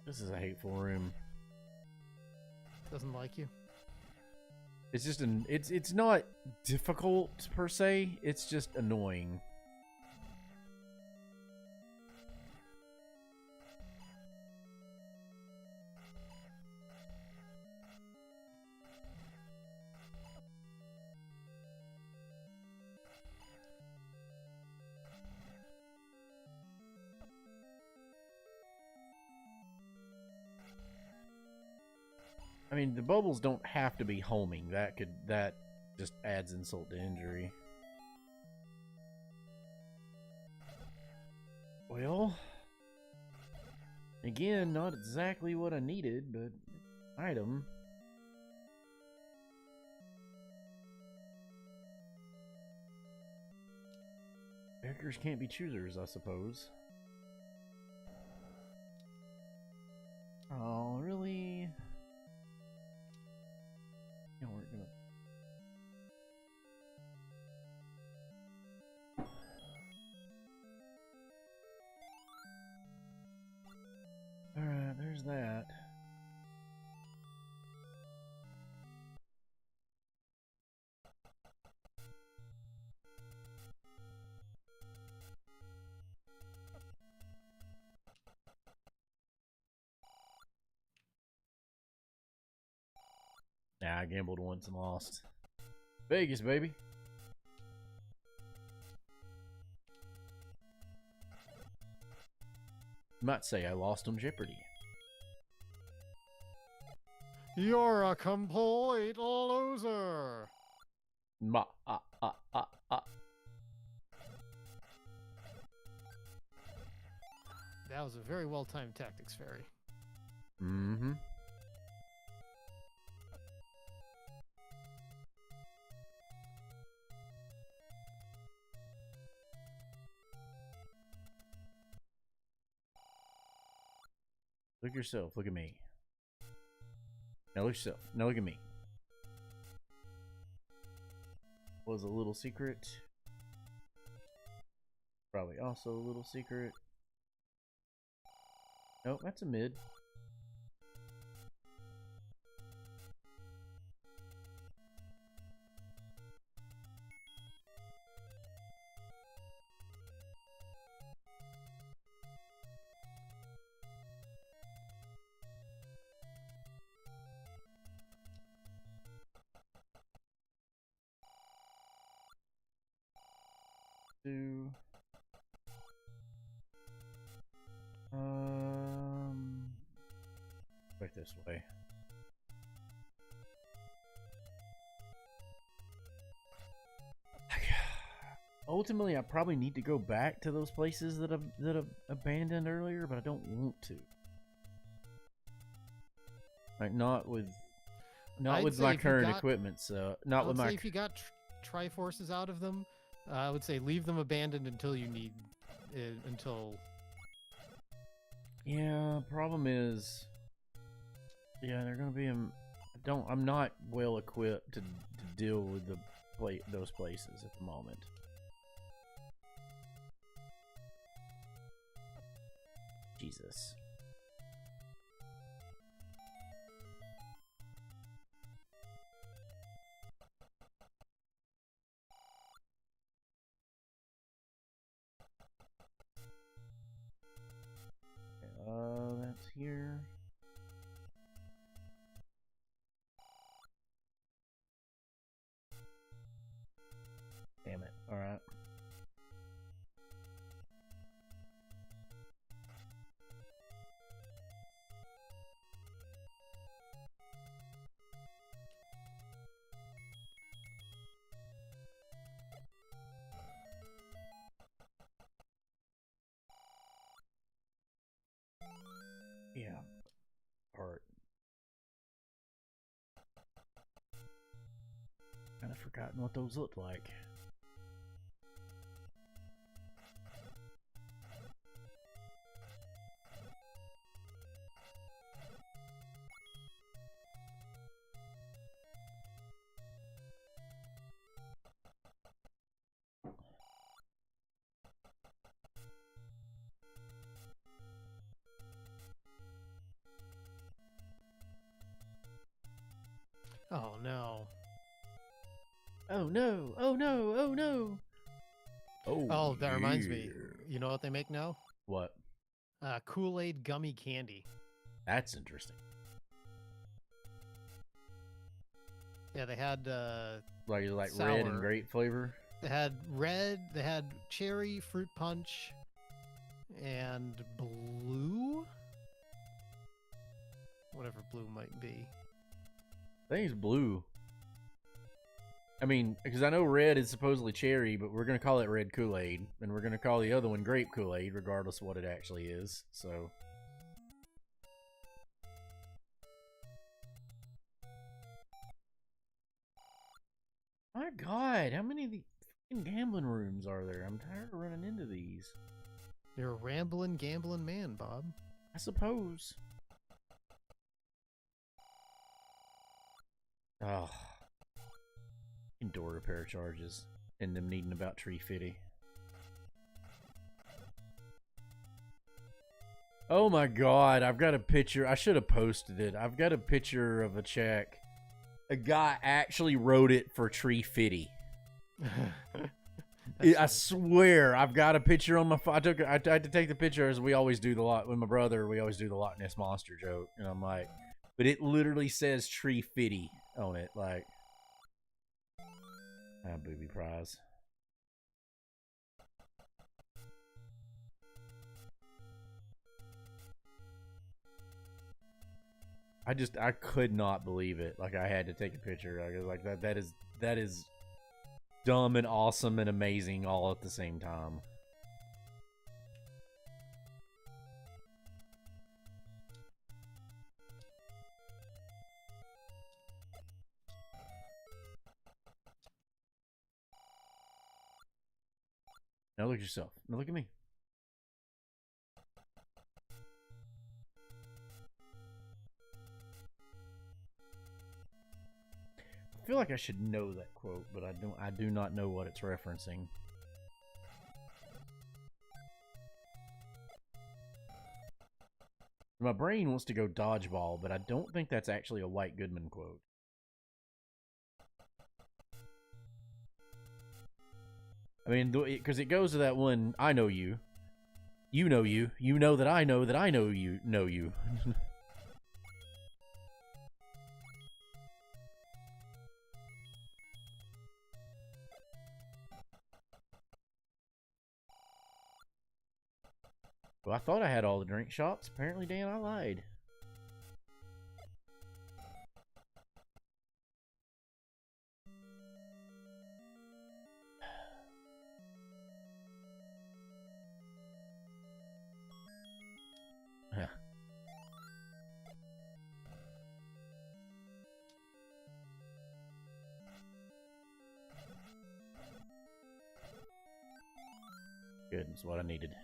This is a hateful room. Doesn't like you. It's just it's not difficult per se. It's just annoying. I mean, the bubbles don't have to be homing. That just adds insult to injury. Well, again, not exactly what I needed, but item. Beggars can't be choosers, I suppose. Oh, really? No, we're gonna. Alright, there's that. Nah, I gambled once and lost. Vegas, baby. You might say I lost on Jeopardy. You're a complete loser. Ma That was a very well-timed tactics, Fairy. Mm-hmm. Look at yourself. Look at me. Now look at yourself. Now look at me. Was a little secret. Probably also a little secret. Nope, that's a mid. Do right this way. Ultimately, I probably need to go back to those places that I've abandoned earlier, but I don't want to. Like not with my current equipment. So not with my. If you got Triforces out of them, I would say leave them abandoned until you need until. Yeah, problem is Yeah, they're gonna be. I'm not well equipped to deal with those places at the moment. Jesus. That's here. Damn it. All right. Yeah. Art. Kind of forgotten what those looked like. Oh no. Oh no! Oh no! Oh no! Oh, that reminds me. You know what they make now? What? Kool-Aid gummy candy. That's interesting. Yeah, they had Like sour. red and grape flavor. They had red. They had cherry, fruit punch, and blue. Whatever blue might be. I think it's blue. I mean, because I know red is supposedly cherry, but we're gonna call it red Kool-Aid, and we're gonna call the other one grape Kool-Aid, regardless of what it actually is. So. My God, how many of the fucking gambling rooms are there? I'm tired of running into these. You're a rambling, gambling man, Bob. I suppose. Oh. Door repair charges. And them needing about $350. Oh my God, I've got a picture. I should have posted it. I've got a picture of a check. A guy actually wrote it for $350. I swear, I've got a picture on my phone. I had to take the picture as we always do with my brother. We always do the Loch Ness Monster joke. And I'm like, but it literally says $350 on it. Like, booby prize. I could not believe it. Like, I had to take a picture. Like that is dumb and awesome and amazing all at the same time. Now look at yourself. Now look at me. I feel like I should know that quote, but I do not know what it's referencing. My brain wants to go dodgeball, but I don't think that's actually a White Goodman quote. I mean, because it goes to that one, I know you. You know you. You know that I know you know you. Well, I thought I had all the drink shops. Apparently, Dan, I lied. Yeah. Good, that's what I needed.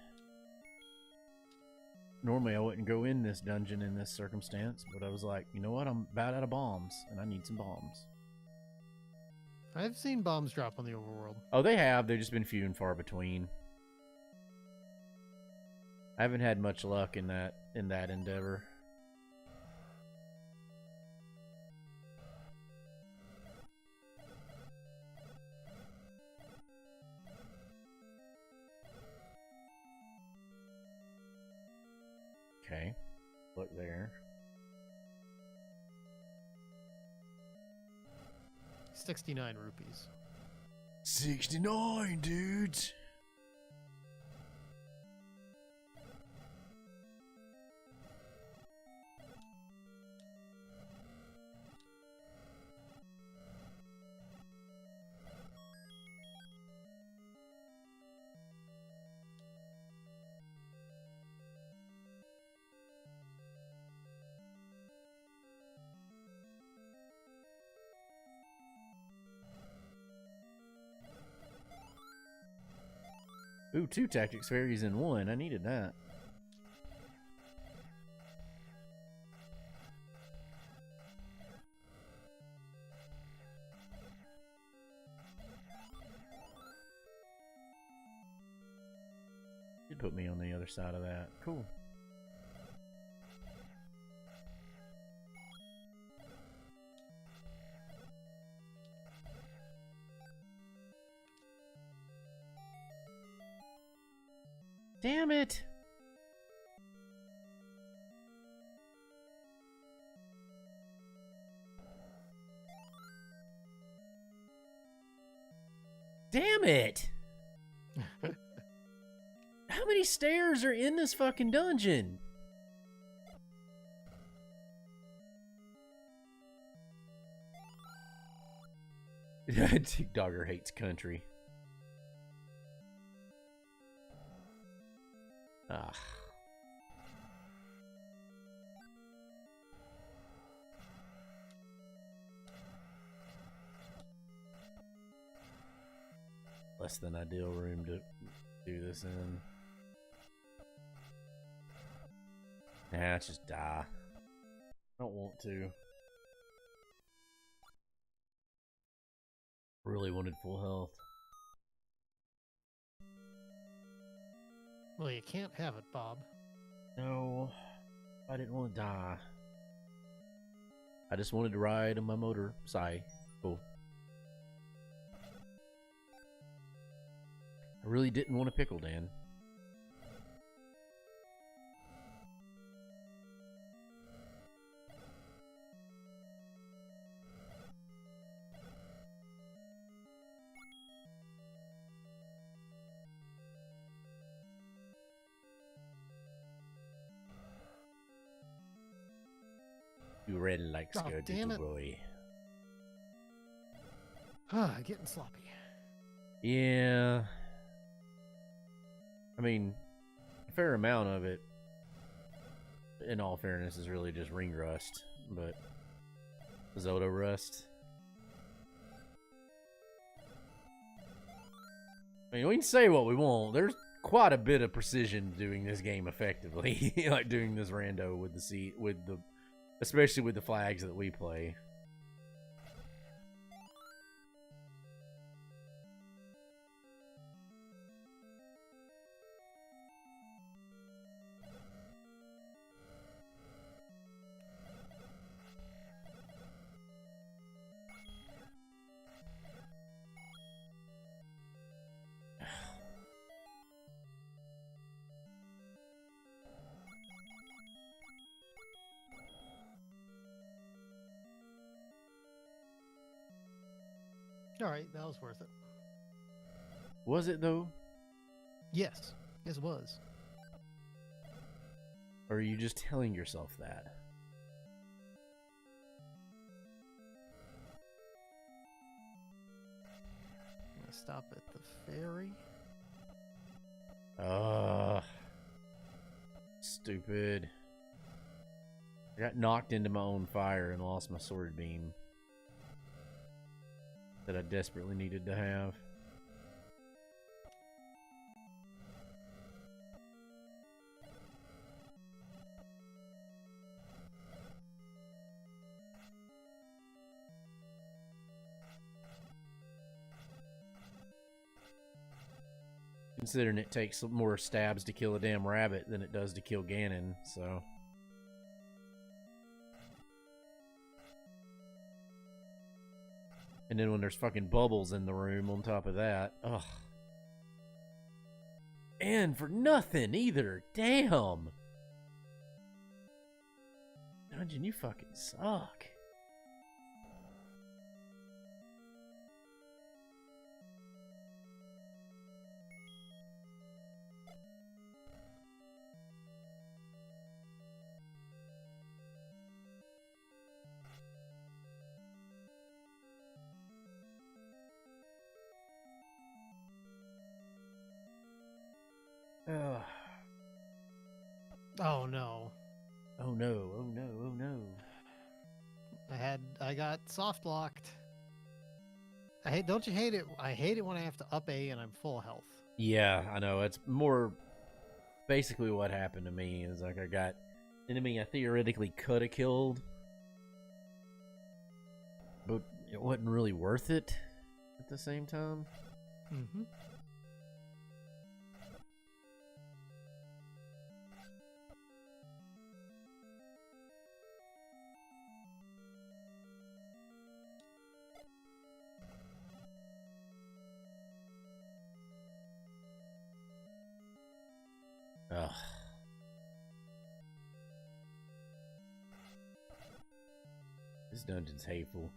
normally I wouldn't go in this dungeon in this circumstance, but I was like, you know what? I'm about out of bombs, and I need some bombs. I've seen bombs drop on the overworld. Oh, they have. They've just been few and far between. I haven't had much luck in that endeavor. Okay, look there. 69 rupees. 69, dudes. Ooh, 2 tactics fairies in 1. I needed that. Did put me on the other side of that. Cool. Damn it! Damn it! How many stairs are in this fucking dungeon? Dogger hates country. Ah. Less than ideal room to do this in. Nah, let's just die. I don't want to. Really wanted full health. Well, you can't have it, Bob. No, I didn't want to die. I just wanted to ride on my motorcycle. I really didn't want a pickle, Dan. You red like Oh, scared damn little it. boy. Getting sloppy. Yeah. I mean, a fair amount of it, in all fairness, is really just ring rust, but Zoto rust. I mean, we can say what we want. There's quite a bit of precision doing this game effectively, like doing this rando with the especially with the flags that we play. All right, that was worth it. Was it though? Yes. Yes, it was. Or are you just telling yourself that? I'm gonna stop at the ferry. Stupid. I got knocked into my own fire and lost my sword beam that I desperately needed to have. Considering it takes more stabs to kill a damn rabbit than it does to kill Ganon, so. And then when there's fucking bubbles in the room on top of that, ugh. And for nothing either, damn. Dungeon, you fucking suck. Ugh. Oh no. Oh no, oh no, oh no. I got soft locked. Don't you hate it? I hate it when I have to up A and I'm full health. Yeah, I know. It's more basically what happened to me is like I got enemy I theoretically could have killed, but it wasn't really worth it at the same time. Mm-hmm. Ugh. This dungeon's hateful.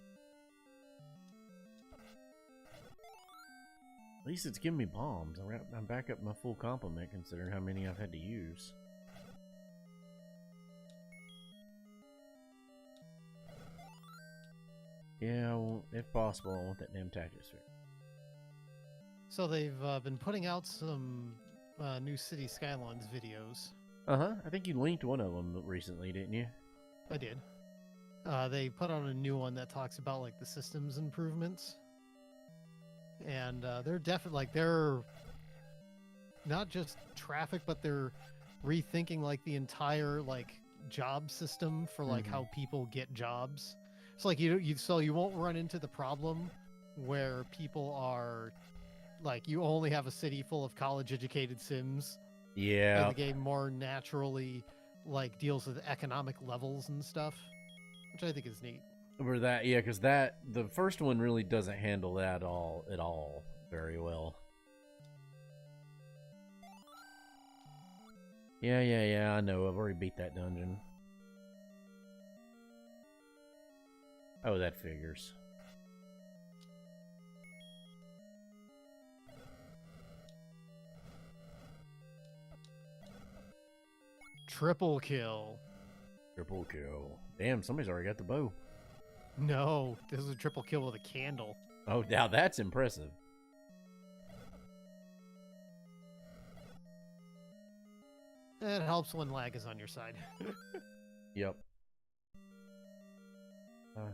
At least it's giving me bombs. I'm back up my full complement considering how many I've had to use. Yeah, if possible, I want that damn tactics sphere. So they've been putting out some new City Skylines videos. Uh-huh. I think you linked one of them recently, didn't you? I did. They put out a new one that talks about like the systems improvements. And they're definitely like they're not just traffic, but they're rethinking like the entire like job system for like how people get jobs. It's like you won't run into the problem where people are like you only have a city full of college educated Sims. Yeah. And the game more naturally like deals with economic levels and stuff, which I think is neat. For that, yeah, because the first one really doesn't handle that at all very well. Yeah, I know. I've already beat that dungeon. Oh, that figures. Triple kill. Triple kill. Damn, somebody's already got the bow. No, this is a triple kill with a candle. Oh, now that's impressive. It helps when lag is on your side. Yep. Okay.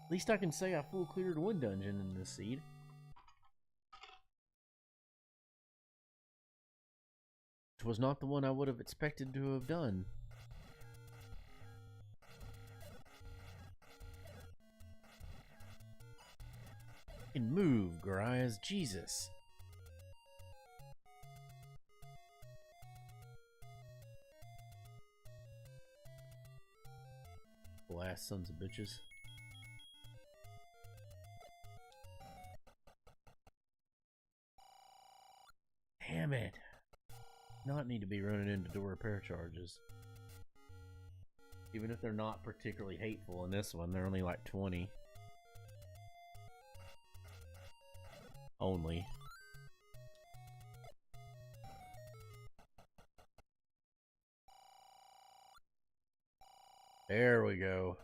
At least I can say I full cleared one dungeon in this seed. Which was not the one I would have expected to have done. And move, Garias, Jesus. Blast sons of bitches. Damn it. Not need to be running into door repair charges. Even if they're not particularly hateful in this one, they're only like 20. Only. There we go.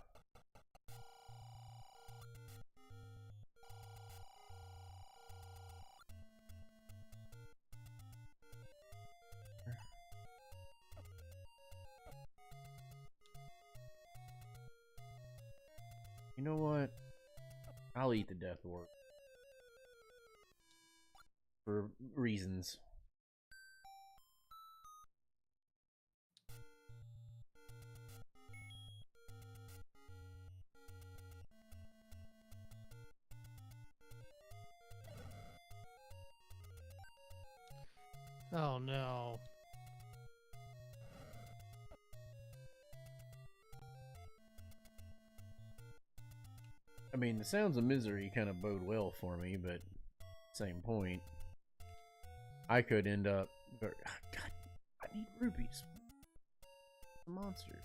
You know what? I'll eat the death wart. For reasons. Oh no. I mean, the sounds of misery kind of bode well for me, but same point, I could end up. God, I need rubies. Monsters.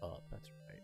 Oh, that's right.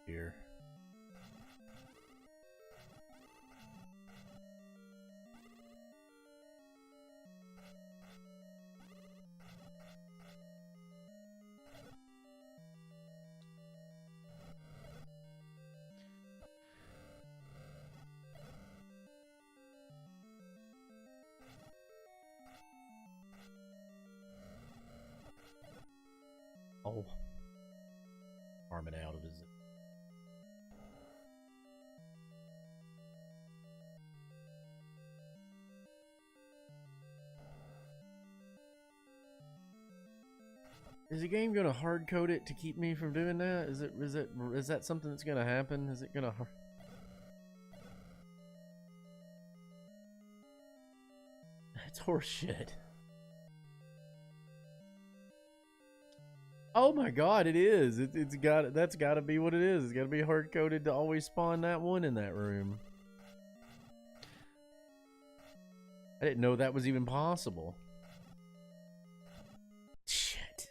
Here. Oh. Farm it out of his. Is the game gonna hard code it to keep me from doing that? Is that something that's gonna happen? Is it gonna? It's horseshit. Oh my god, it is. That's got to be what it is. It's got to be hard coded to always spawn that one in that room. I didn't know that was even possible. Shit.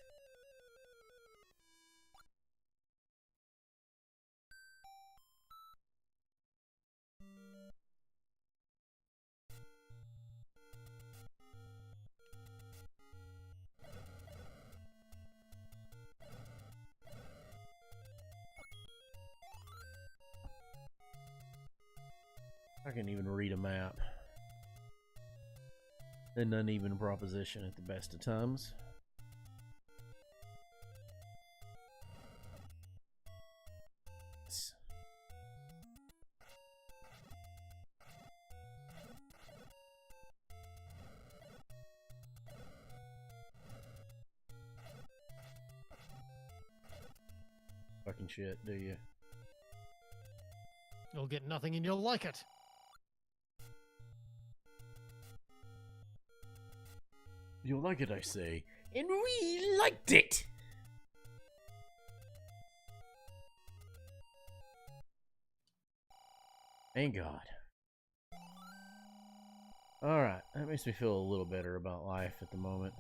I can't even read a map. An uneven proposition at the best of times. Fucking shit, do you? You'll get nothing and you'll like it. You'll like it, I say. And we liked it! Thank God. Alright, that makes me feel a little better about life at the moment.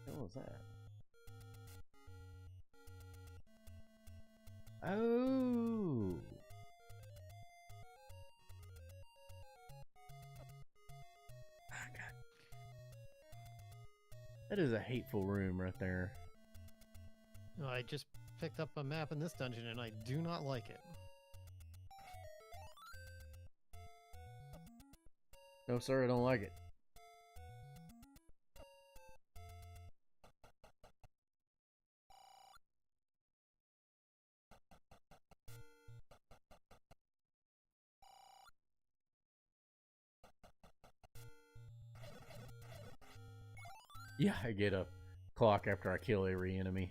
What was that? Oh! That is a hateful room right there. I just picked up a map in this dungeon and I do not like it. No, sir, I don't like it. Yeah, I get a clock after I kill every enemy.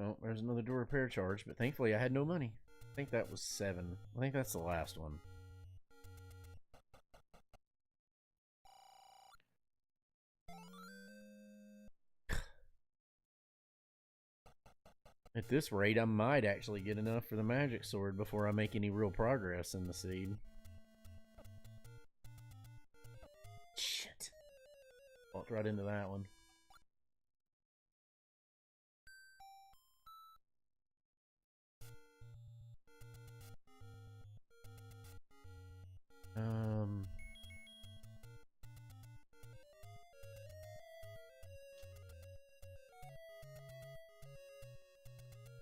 Oh, there's another door repair charge, but thankfully I had no money. I think that was 7. I think that's the last one. At this rate, I might actually get enough for the magic sword before I make any real progress in the seed. Shit. Walked right into that one.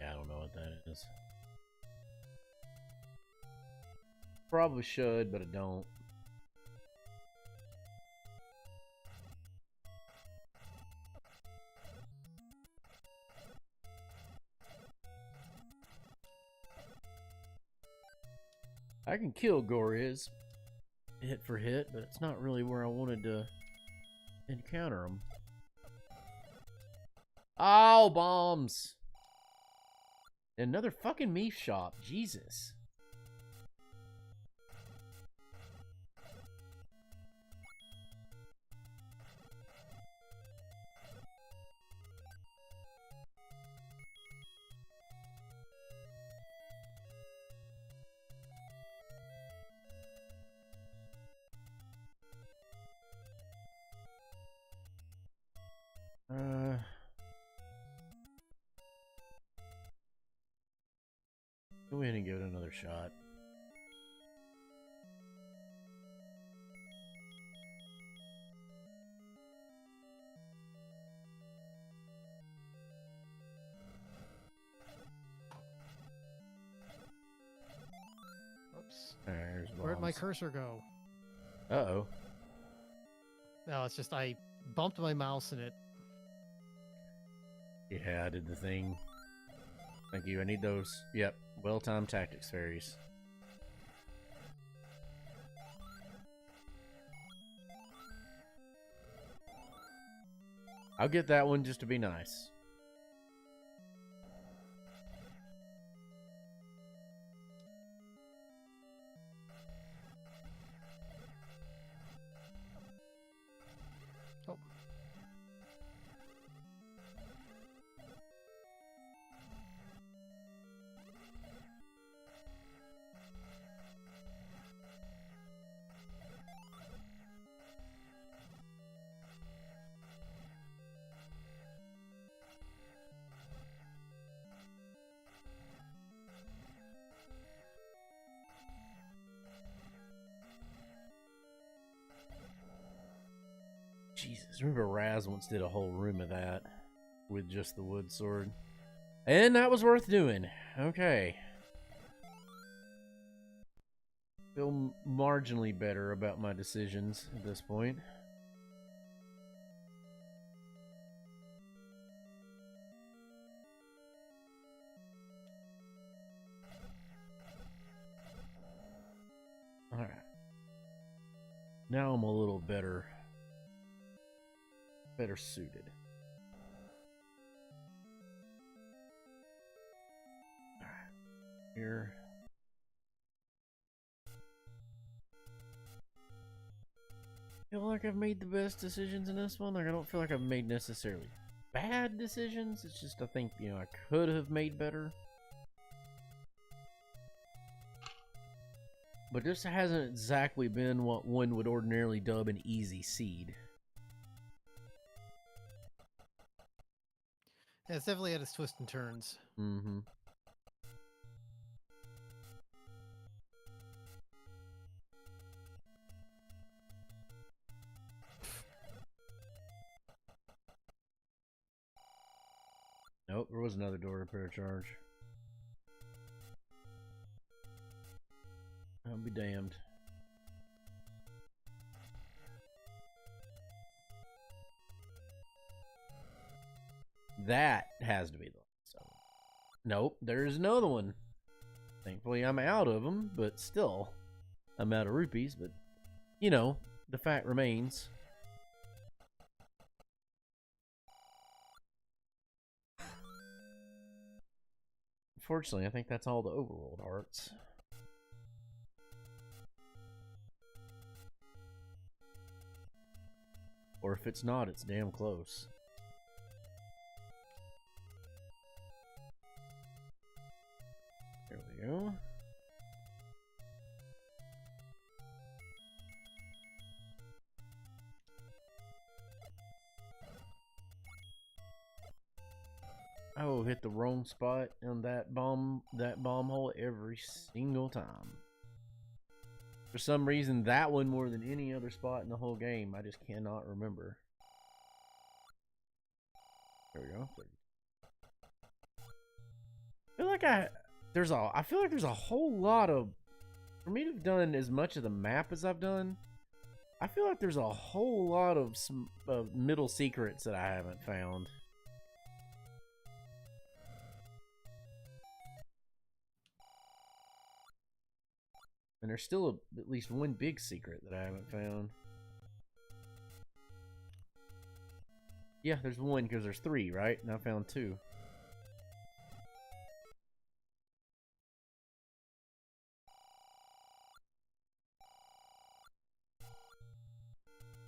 Yeah, I don't know what that is. Probably should, but I don't. I can kill Goriz hit for hit, but it's not really where I wanted to encounter him. Oh, bombs! Another fucking meat shop. Jesus. Go ahead and give it another shot. Oops. There's Where'd my bombs. cursor go? Uh-oh. No, it's just I bumped my mouse in it. Yeah, I did the thing. Thank you. I need those. Yep. Well-timed tactics fairies. I'll get that one just to be nice. Oh. Jesus, remember Raz once did a whole room of that with just the wood sword. And that was worth doing. Okay. Feel marginally better about my decisions at this point. Alright. Now I'm a little better suited. Alright. Here. I feel like I've made the best decisions in this one. Like, I don't feel like I've made necessarily bad decisions. It's just I think, you know, I could have made better. But this hasn't exactly been what one would ordinarily dub an easy seed. Yeah, it's definitely had its twists and turns. Mm-hmm. Nope, there was another door repair charge. I'll be damned. That has to be the last one. Nope, there's another one. Thankfully, I'm out of them, but still, I'm out of rupees. But, you know, the fact remains. Fortunately, I think that's all the overworld hearts. Or if it's not, it's damn close. There we go. I will hit the wrong spot on that bomb hole every single time. For some reason, that one more than any other spot in the whole game, I just cannot remember. There we go. I feel like I feel like there's a whole lot of, for me to have done as much of the map as I've done, I feel like there's a whole lot of middle secrets that I haven't found. And there's still at least one big secret that I haven't found. Yeah, there's one because there's 3, right? And I found 2.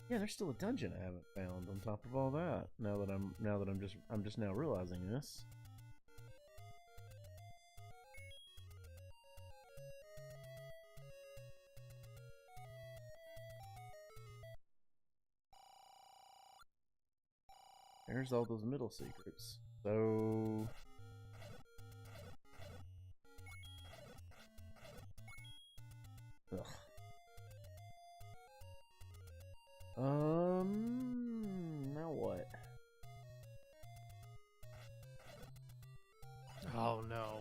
Yeah, there's still a dungeon I haven't found on top of all that. I'm just now realizing this. There's all those middle secrets. So ugh. Now what? Oh no.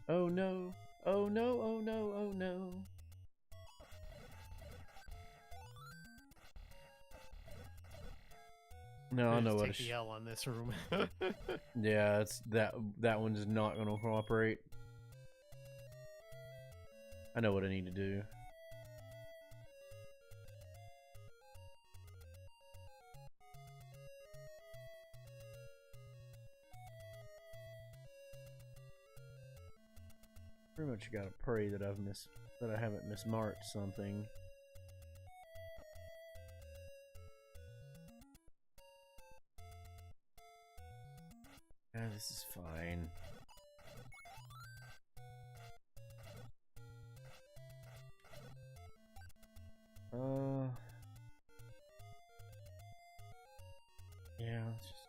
Oh no. Oh no, oh no, oh no. No, I know what take the L on this room. Yeah, it's that one's not gonna cooperate. I know what I need to do. Pretty much gotta pray that I haven't mismarked something. This is fine. Yeah, let's just...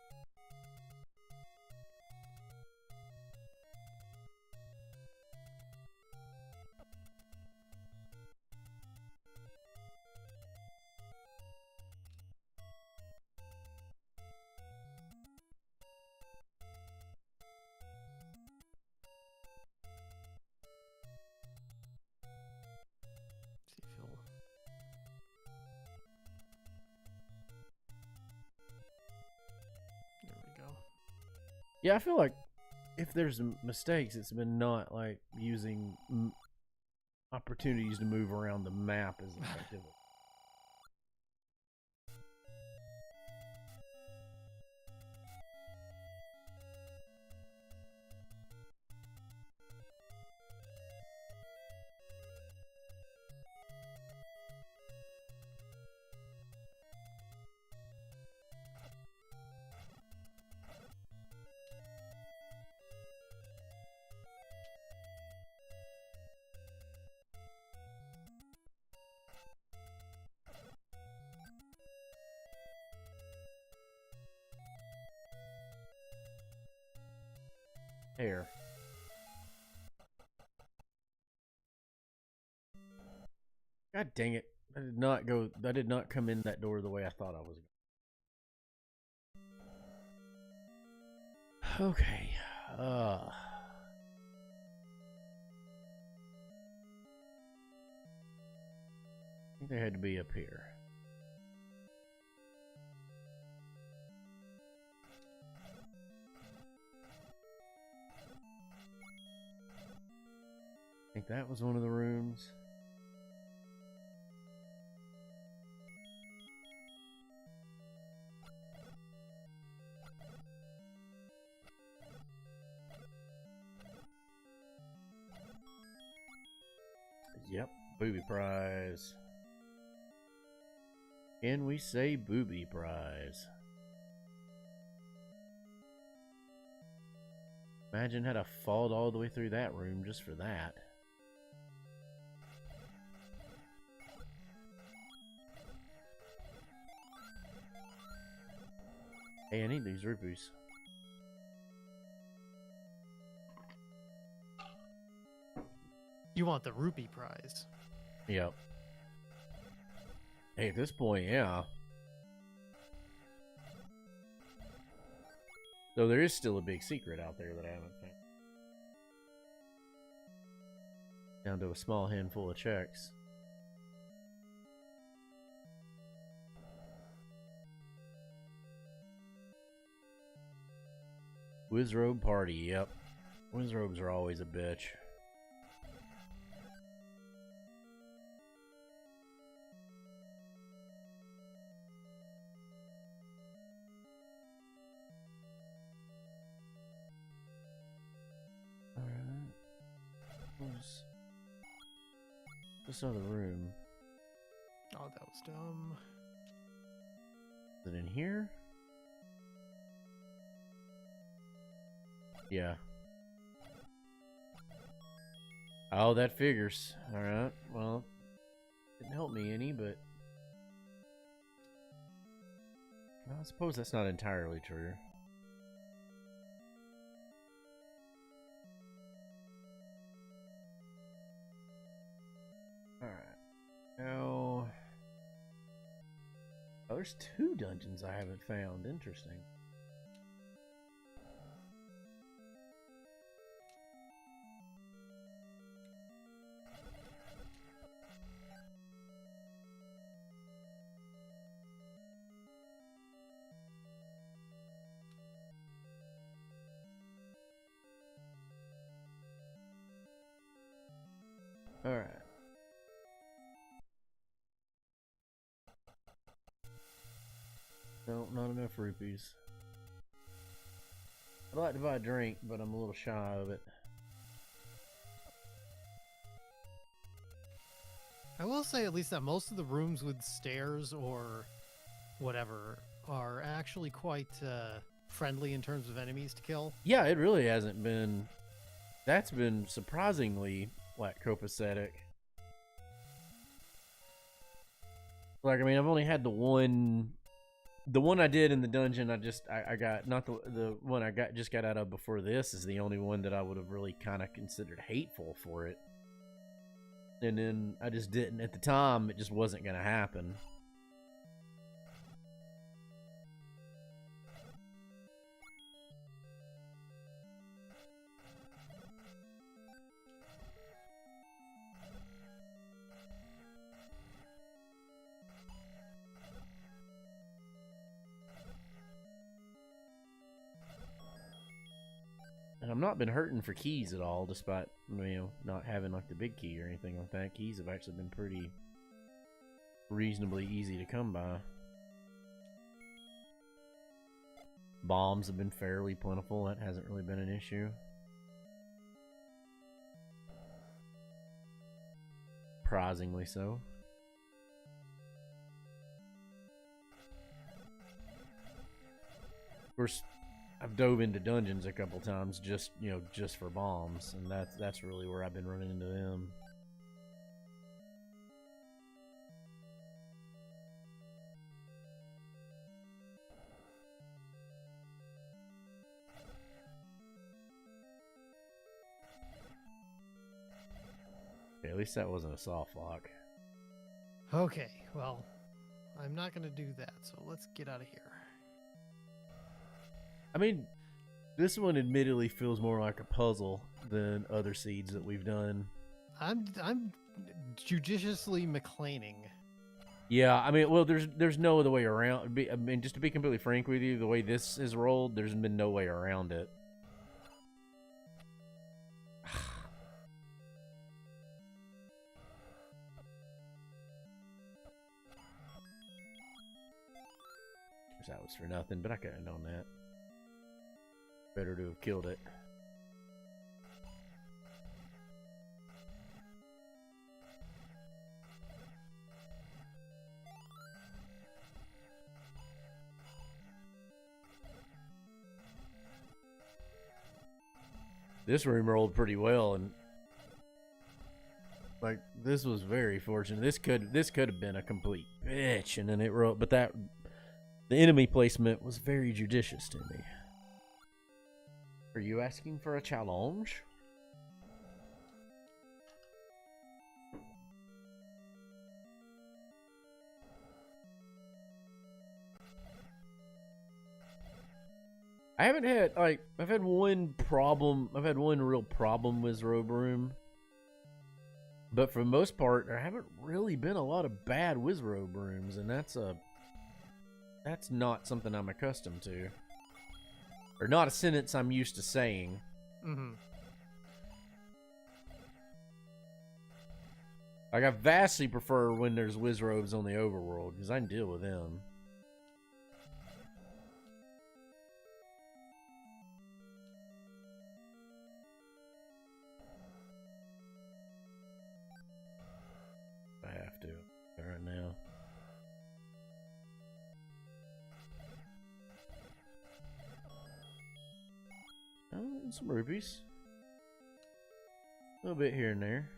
Yeah, I feel like if there's mistakes, it's been not like using opportunities to move around the map as effectively. Here. God dang it. I did not come in that door the way I thought I was going. Okay. I think they had to be up here. I think that was one of the rooms. Yep, booby prize. Can we say booby prize? Imagine had I fought all the way through that room just for that. Hey, I need these rupees. You want the rupee prize? Yep. Hey, at this point, yeah. Though there is still a big secret out there that I haven't found. Down to a small handful of checks. Wizrobe party, yep. Wizrobes are always a bitch. This other room. Oh, that was dumb. Is it in here? Yeah. Oh, that figures. Alright, well, didn't help me any, but well, I suppose that's not entirely true. Now, oh, there's 2 dungeons I haven't found. Interesting. All right. No, not enough rupees. I'd like to buy a drink, but I'm a little shy of it. I will say at least that most of the rooms with stairs or whatever are actually quite friendly in terms of enemies to kill. Yeah, it really hasn't been. That's been surprisingly like copacetic. Like, I mean, I've only had the one I did in the dungeon. I got not the one I just got out of before this is the only one that I would have really kind of considered hateful for it. And then I just didn't at the time. It just wasn't gonna happen. And I've not been hurting for keys at all, despite, you know, not having like the big key or anything like that. Keys have actually been pretty reasonably easy to come by. Bombs have been fairly plentiful. That hasn't really been an issue. Surprisingly so. Of course, I've dove into dungeons a couple times just, you know, just for bombs, and that's really where I've been running into them. Okay, at least that wasn't a soft lock. Okay, well, I'm not going to do that, so let's get out of here. I mean, this one admittedly feels more like a puzzle than other seeds that we've done. I'm judiciously McLeaning. Yeah, I mean, well, there's no other way around. I mean, just to be completely frank with you, the way this is rolled, there's been no way around it. That was for nothing, but I could have known that. Better to have killed it. This room rolled pretty well, and like this was very fortunate. This could have been a complete bitch, and then it rolled. But the enemy placement was very judicious to me. Are you asking for a challenge? I haven't had, like, I've had one real problem with Robe Room. But for the most part, there haven't really been a lot of bad Wizrobe rooms, and that's not something I'm accustomed to. Or not a sentence I'm used to saying. Mm-hmm. Like, I vastly prefer when there's Wizrobes on the overworld, because I can deal with them. I have to right now. Oh, and some rupees. A little bit here and there.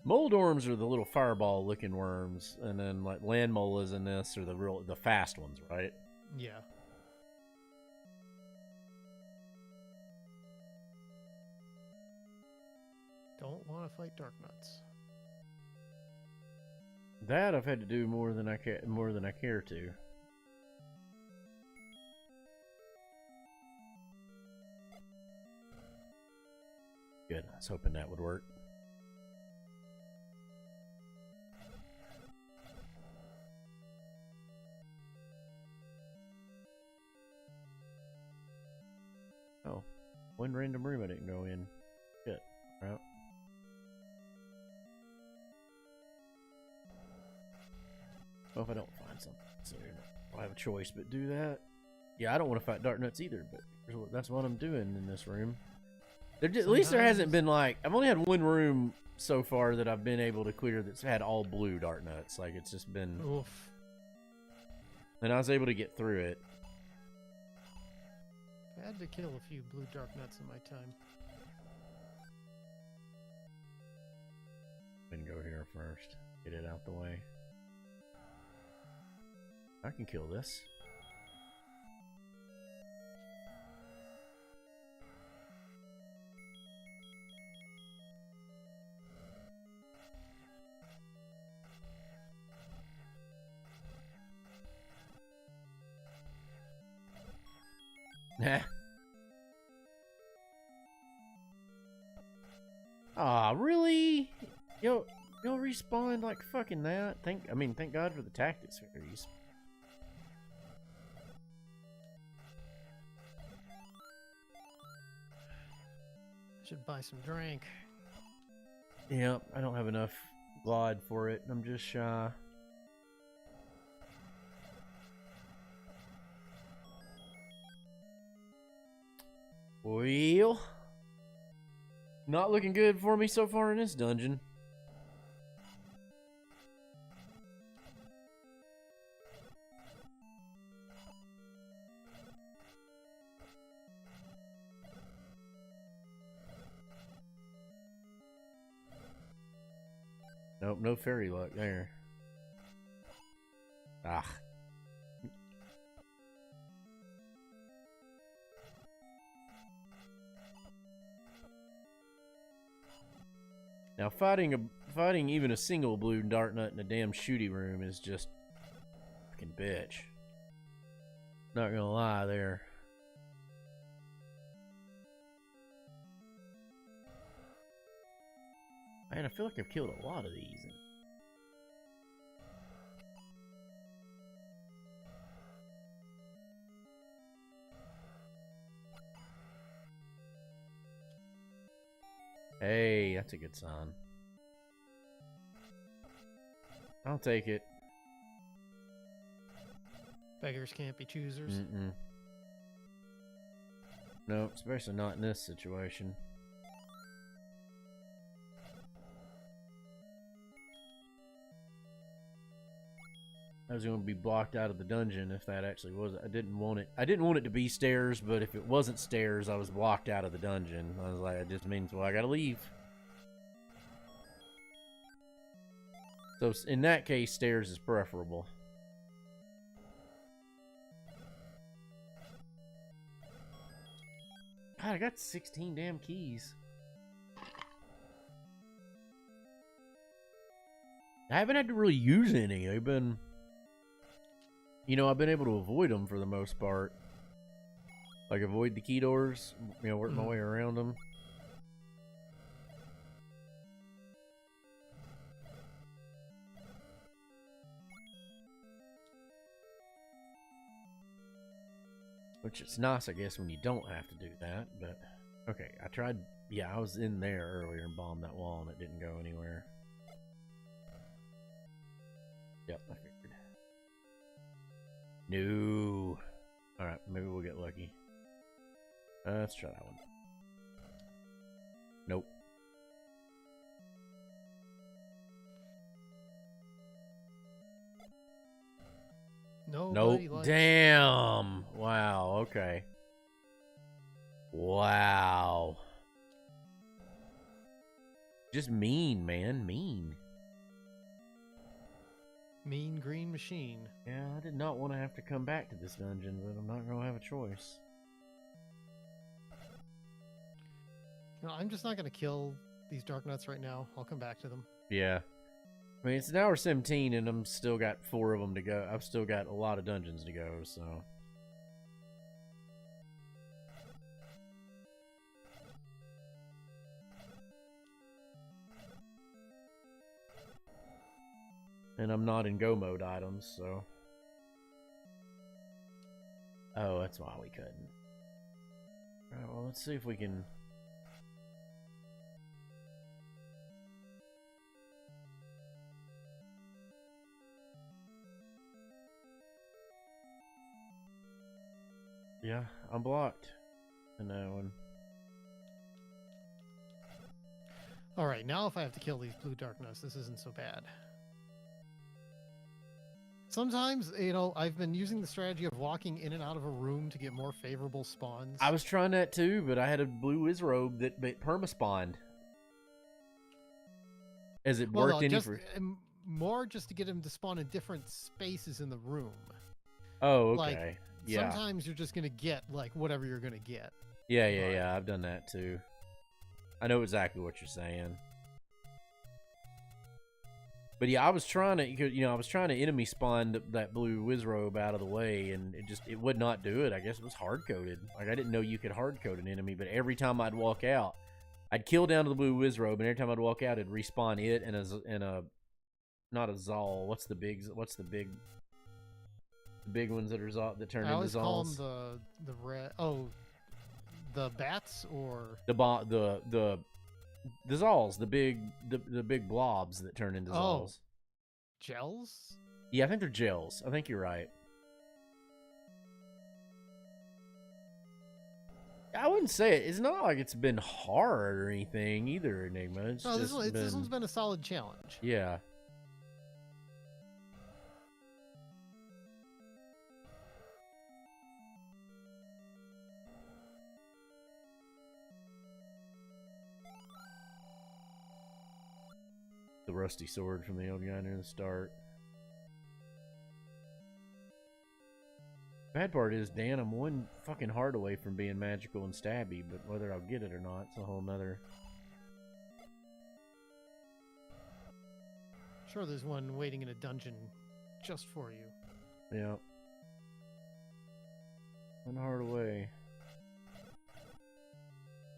Moldorms are the little fireball looking worms, and then like land molas in this are the fast ones, right? Yeah. Don't want to fight Dark Nuts. That I've had to do more than I care to. Good. I was hoping that would work. Oh, one random room I didn't go in. Shit. Right. Well, if I don't find something soon, I'll have a choice but do that. Yeah, I don't want to fight Dark Nuts either, but that's what I'm doing in this room. At least there hasn't been like, I've only had one room so far that I've been able to clear that's had all blue Dark Nuts. Like, it's just been... Oof. And I was able to get through it. I had to kill a few blue Dark Nuts in my time. I'm gonna go here first. Get it out the way. I can kill this. Nah. Aw, really? You'll respawn like fucking that. Thank God for the tactics fairies. Should buy some drink. Yep, I don't have enough glide for it. I'm just shy. Well, not looking good for me so far in this dungeon. Nope, no fairy luck there. Ah. Now fighting even a single blue Dark Nut in a damn shooty room is just fucking bitch. Not gonna lie there. Man, I feel like I've killed a lot of these. Hey, that's a good sign. I'll take it. Beggars can't be choosers. No, especially not in this situation. I was going to be blocked out of the dungeon if that actually was. I didn't want it to be stairs, but if it wasn't stairs, I was blocked out of the dungeon. I was like, it just means, well, I gotta leave. So in that case, stairs is preferable. God, I got 16 damn keys. I haven't had to really use any. They've been, you know, I've been able to avoid them for the most part. Like avoid the key doors, you know, work my way around them. Which is nice, I guess, when you don't have to do that, but... Okay, I tried... Yeah, I was in there earlier and bombed that wall and it didn't go anywhere. Yep, I figured. No. Alright, maybe we'll get lucky. Let's try that one. Nope. Nobody Nope. likes... Damn. Wow. Okay. Wow. Just mean, man. Mean. Mean green machine. Yeah, I did not want to have to come back to this dungeon, but I'm not going to have a choice. No, I'm just not going to kill these dark nuts right now. I'll come back to them. Yeah. I mean, it's an hour 17, and I'm still got 4 of them to go. I've still got a lot of dungeons to go, so... And I'm not in go mode items, so... Oh, that's why we couldn't. Alright, well, let's see if we can... Yeah, I'm blocked in that one. Alright, now if I have to kill these blue dark nuts, this isn't so bad. Sometimes, you know, I've been using the strategy of walking in and out of a room to get more favorable spawns. I was trying that too, but I had a blue wizrobe that perma-spawned. Has it worked any for... More just to get him to spawn in different spaces in the room. Oh, okay. Like, yeah. Sometimes you're just going to get, like, whatever you're going to get. Yeah, yeah, I've done that too. I know exactly what you're saying. But yeah, I was trying to, you know, I was trying to enemy spawn that blue wizrobe out of the way, and it would not do it. I guess it was hard-coded. Like, I didn't know you could hard-code an enemy, but every time I'd walk out, I'd kill down to the blue wizrobe, and every time I'd walk out, it'd respawn it and a not a Zal. What's the big ones that are that turn into Zals? I always call them the red. Oh, the bats or the Zals, the big blobs that turn into Zals. Gels? Yeah, I think they're gels. I think you're right. I wouldn't say it. It's not like it's been hard or anything either, Enigma. It's no, just this one's been a solid challenge. Yeah. The rusty sword from the old guy near the start. Bad part is, Dan, I'm one fucking heart away from being magical and stabby, but whether I'll get it or not, it's a whole nother... Sure, there's one waiting in a dungeon just for you. Yeah. One heart away.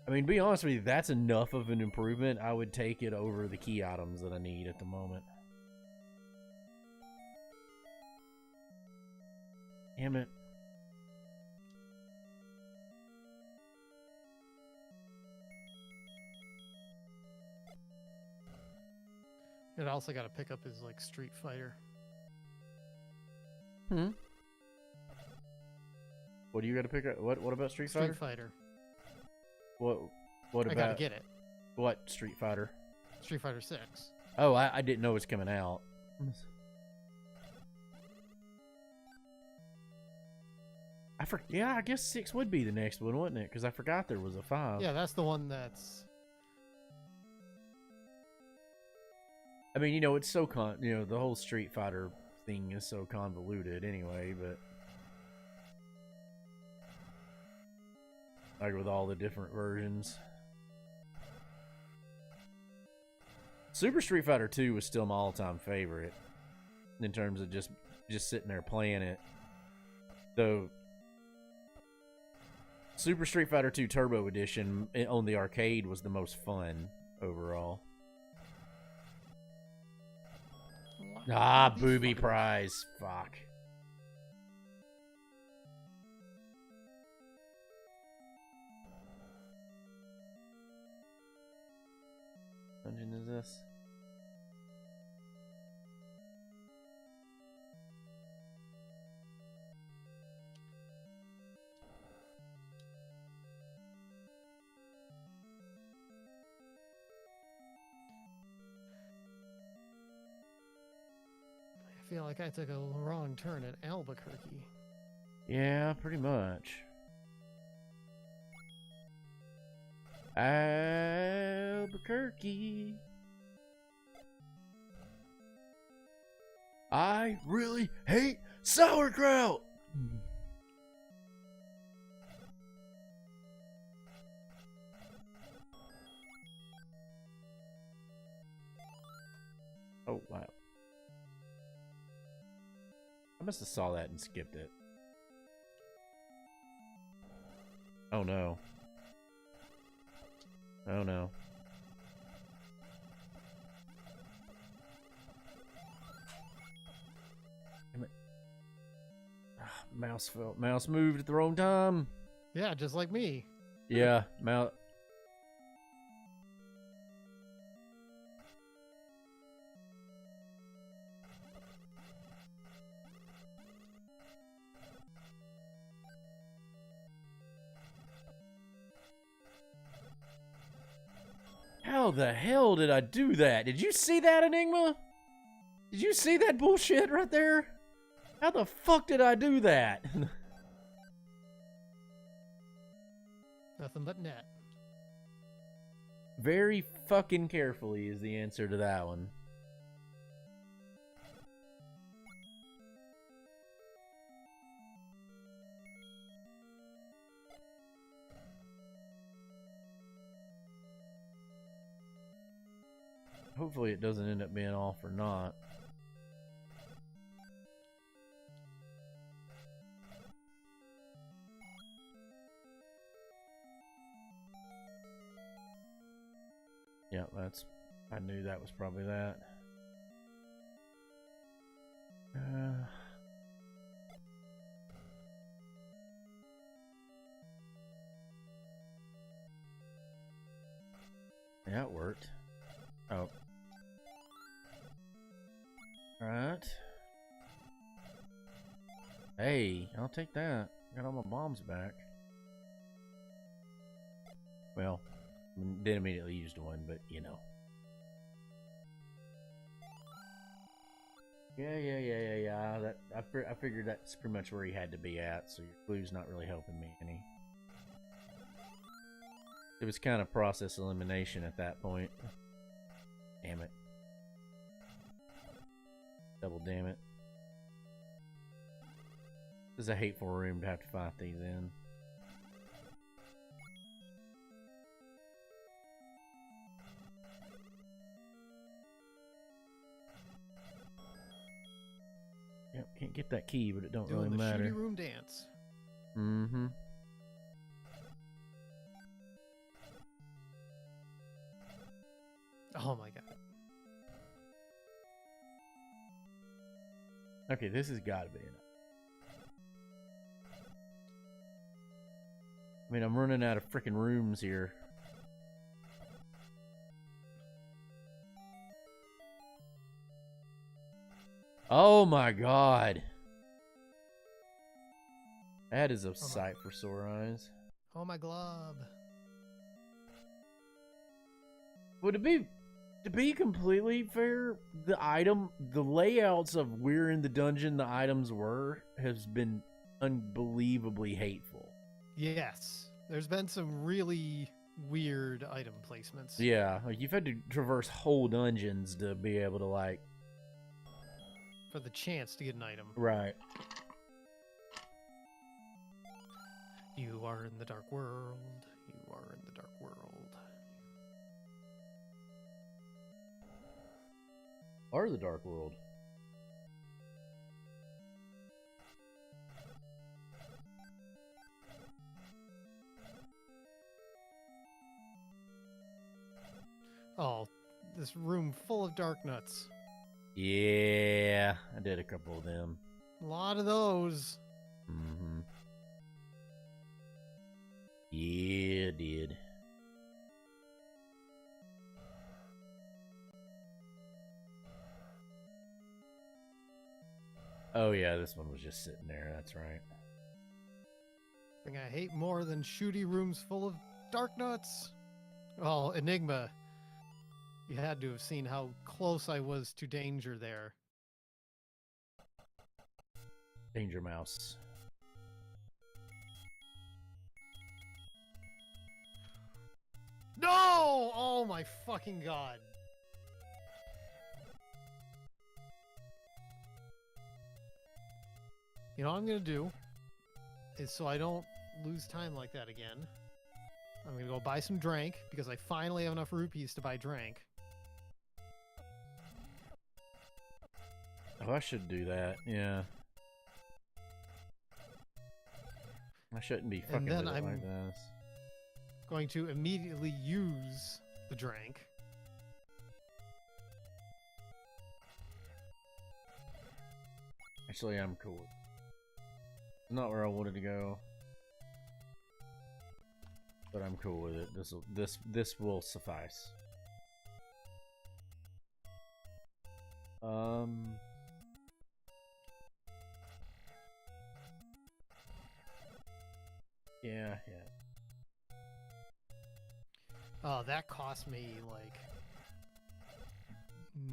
I mean, to be honest with you, that's enough of an improvement. I would take it over the key items that I need at the moment. Damn it. And I also got to pick up his, like, Street Fighter. Hmm? What do you got to pick up? What about Street Fighter? Street Fighter. What about... I gotta get it. What Street Fighter? Street Fighter 6. Oh, I didn't know it was coming out. Yeah, I guess 6 would be the next one, wouldn't it? Because I forgot there was a 5. Yeah, that's the one that's. I mean, you know, it's so the whole Street Fighter thing is so convoluted anyway, but like with all the different versions. Super Street Fighter 2 was still my all-time favorite in terms of just sitting there playing it. Though Super Street Fighter 2 Turbo Edition on the arcade was the most fun overall. Ah, booby prize. Fuck. Dungeon is this? I feel like I took a wrong turn at Albuquerque. Yeah, pretty much. Albuquerque. I really hate sauerkraut. Oh, wow. I must have saw that and skipped it. Oh, no. Oh, no. Damn it. Mouse fell. Mouse moved at the wrong time. Yeah, just like me. Yeah, mouse. How the hell did I do that? Did you see that, Enigma? Did you see that bullshit right there? How the fuck did I do that? Nothing but net. Very fucking carefully is the answer to that one. Hopefully it doesn't end up being off or not. Yeah, I knew that was probably that. Yeah, it worked. Oh. Alright. Hey, I'll take that. Got all my bombs back. Well, didn't immediately used one, but you know. Yeah. I figured that's pretty much where he had to be at, so your clue's not really helping me any. It was kind of process elimination at that point. Damn it. Double damn it. This is a hateful room to have to fight these in. Yep, can't get that key, but it don't Doing really the matter. shooty room dance. Mm-hmm. Oh my god. Okay, this has got to be enough. I mean, I'm running out of freaking rooms here. Oh my god. That is a sight for sore eyes. Oh my glob. Would it be... To be completely fair, the layouts of where in the dungeon the items were has been unbelievably hateful. Yes. There's been some really weird item placements. Yeah, like you've had to traverse whole dungeons to be able to like For the chance to get an item. right. You are in the dark world. You are in the dark world. Or the dark world. Oh, this room full of dark nuts. Yeah, I did a couple of them. A lot of those. Mm-hmm. Yeah, did. Oh yeah, this one was just sitting there. That's right. Thing I hate more than shooty rooms full of dark nuts. Oh, Enigma. You had to have seen how close I was to danger there. Danger Mouse. No! Oh my fucking god. You know what I'm gonna do is so I don't lose time like that again. I'm gonna go buy some drink because I finally have enough rupees to buy drink. Oh, I should do that. Yeah. I shouldn't be fucking then with it I'm like this. Going to immediately use the drink. Actually, I'm cool. It's not where I wanted to go, but I'm cool with it. This will suffice. Yeah. Oh, that cost me like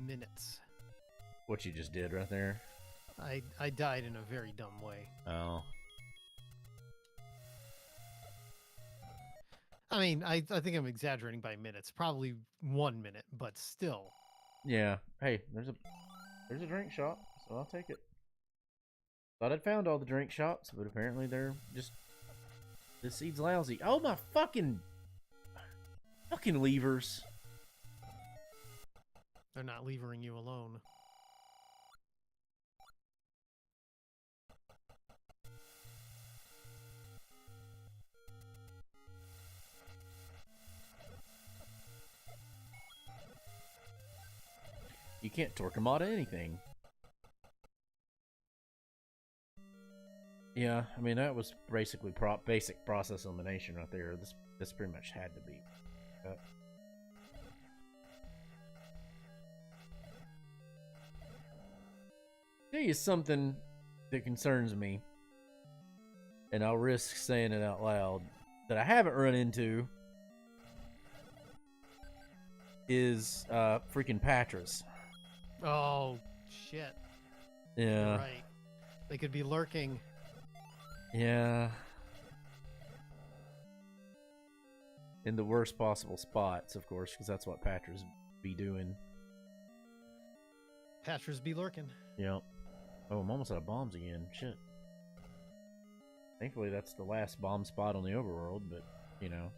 minutes. What you just did right there? I died in a very dumb way. Oh. I mean, I think I'm exaggerating by minutes. Probably 1 minute, but still. Yeah. Hey, there's a drink shop, so I'll take it. Thought I'd found all the drink shops, but apparently they're just this seed's lousy. Oh my fucking levers. They're not levering you alone. You can't torque them out of anything. Yeah, I mean that was basically basic process elimination right there. This pretty much had to be. Tell you something that concerns me, and I'll risk saying it out loud, that I haven't run into is freaking Patras. Oh, shit. Yeah. You're right. They could be lurking. Yeah. In the worst possible spots, of course, because that's what Patras be doing. Patras be lurking. Yep. Oh, I'm almost out of bombs again. Shit. Thankfully, that's the last bomb spot on the overworld, but, you know.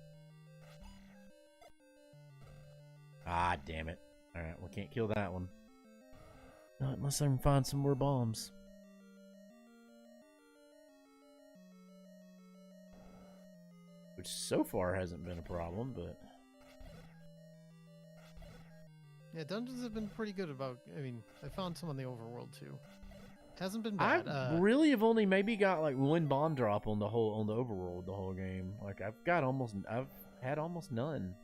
Ah, damn it. Alright, we can't kill that one. Not unless I can find some more bombs. Which so far hasn't been a problem, but... Yeah, dungeons have been pretty good about... I mean, I found some on the overworld, too. Hasn't been bad. I really have only maybe got like one bomb drop on the overworld the whole game. Like I've had almost none.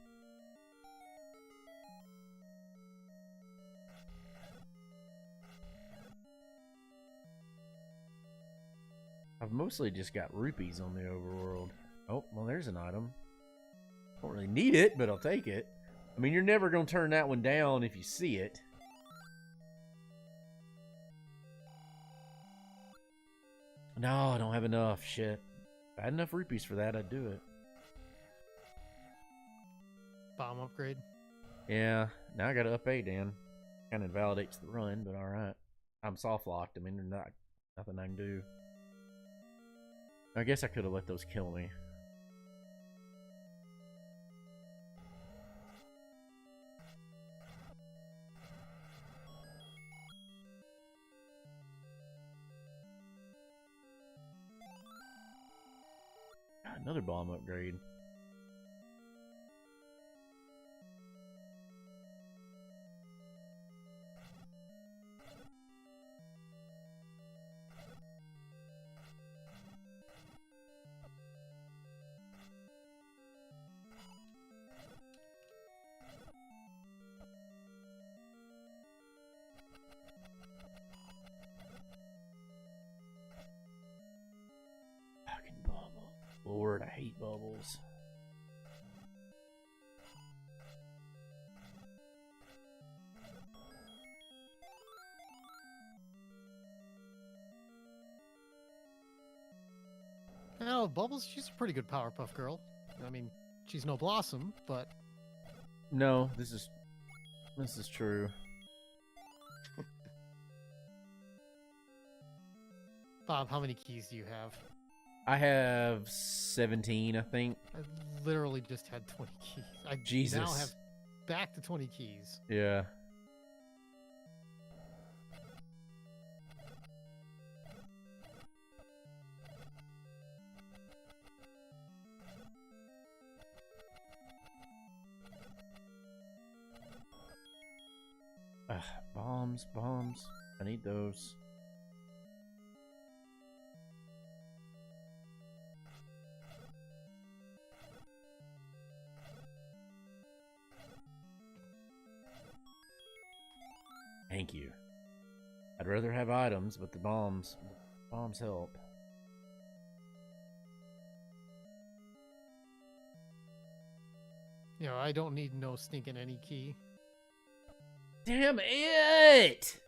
I've mostly just got rupees on the overworld. Oh, well there's an item. Don't really need it, but I'll take it. I mean, you're never gonna turn that one down if you see it. No, I don't have enough. Shit. If I had enough rupees for that, I'd do it. Bomb upgrade. Yeah. Now I gotta up A, Dan. Kind of invalidates the run, but alright. I'm soft locked. I mean, there's nothing I can do. I guess I could have let those kill me. Another bomb upgrade. Fucking bubble. Lord, I hate bubbles. No, Bubbles, she's a pretty good Powerpuff Girl. I mean, she's no Blossom, but No, this is true. Bob, how many keys do you have? I have 17, I think. I literally just had 20 keys. I Jesus. now have back to 20 keys. Yeah. Bombs. I need those. Thank you. I'd rather have items, but the bombs help. You know, I don't need no stinking any key. Damn it!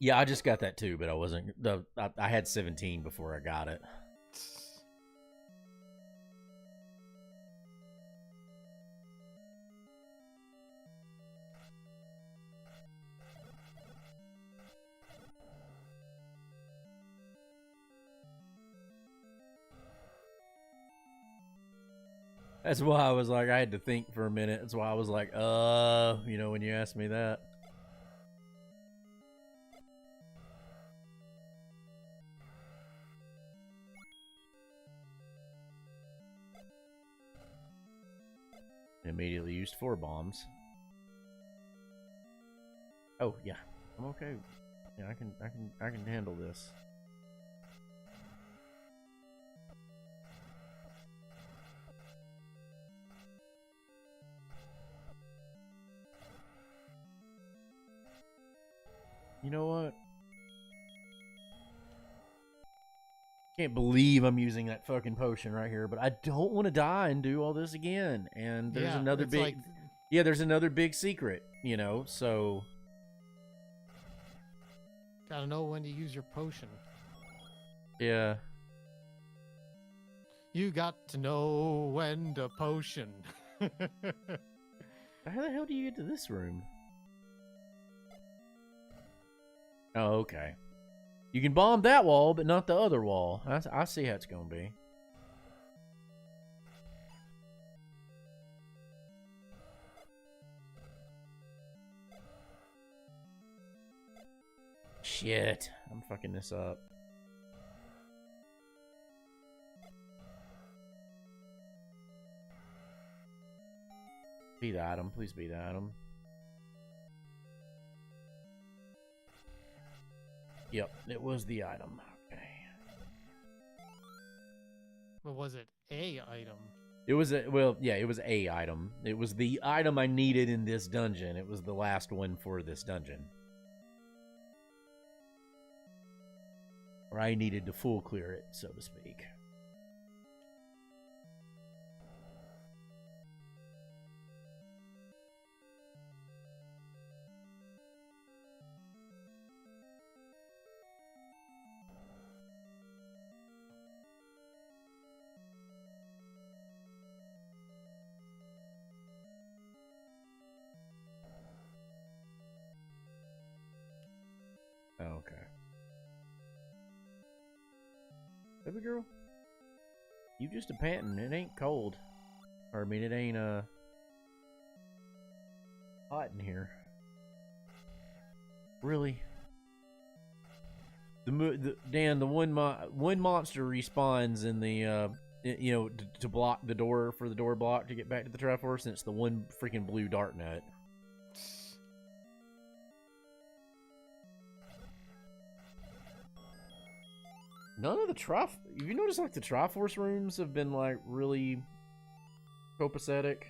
Yeah, I just got that too, but I wasn't. I had 17 before I got it. That's why I was like, I had to think for a minute. That's why I was like, you know, when you asked me that. Immediately used 4 bombs. Oh yeah, I'm okay. Yeah, I can handle this. You know what? Can't believe I'm using that fucking potion right here, but I don't want to die and do all this again. And there's another big, like... yeah, there's another big secret, you know. So gotta know when to use your potion. yeah, you got to know when to potion. how the hell do you get to this room? Oh, okay. You can bomb that wall, but not the other wall. I see how it's going to be. Shit. I'm fucking this up. Be the item. Please be the item. Yep, it was the item. Okay. What was it? A item. It was a, well, yeah, it was a item. It was the item I needed in this dungeon. It was the last one for this dungeon. Or I needed to full clear it, so to speak. Okay. Baby girl, you just a panting. It ain't cold. Or I mean, it ain't hot in here. Really? Dan, the one monster respawns in the you know, to block the door for the door block to get back to the Triforce, and it's the one freaking blue dart nut. None of the you notice like the Triforce rooms have been like really copacetic?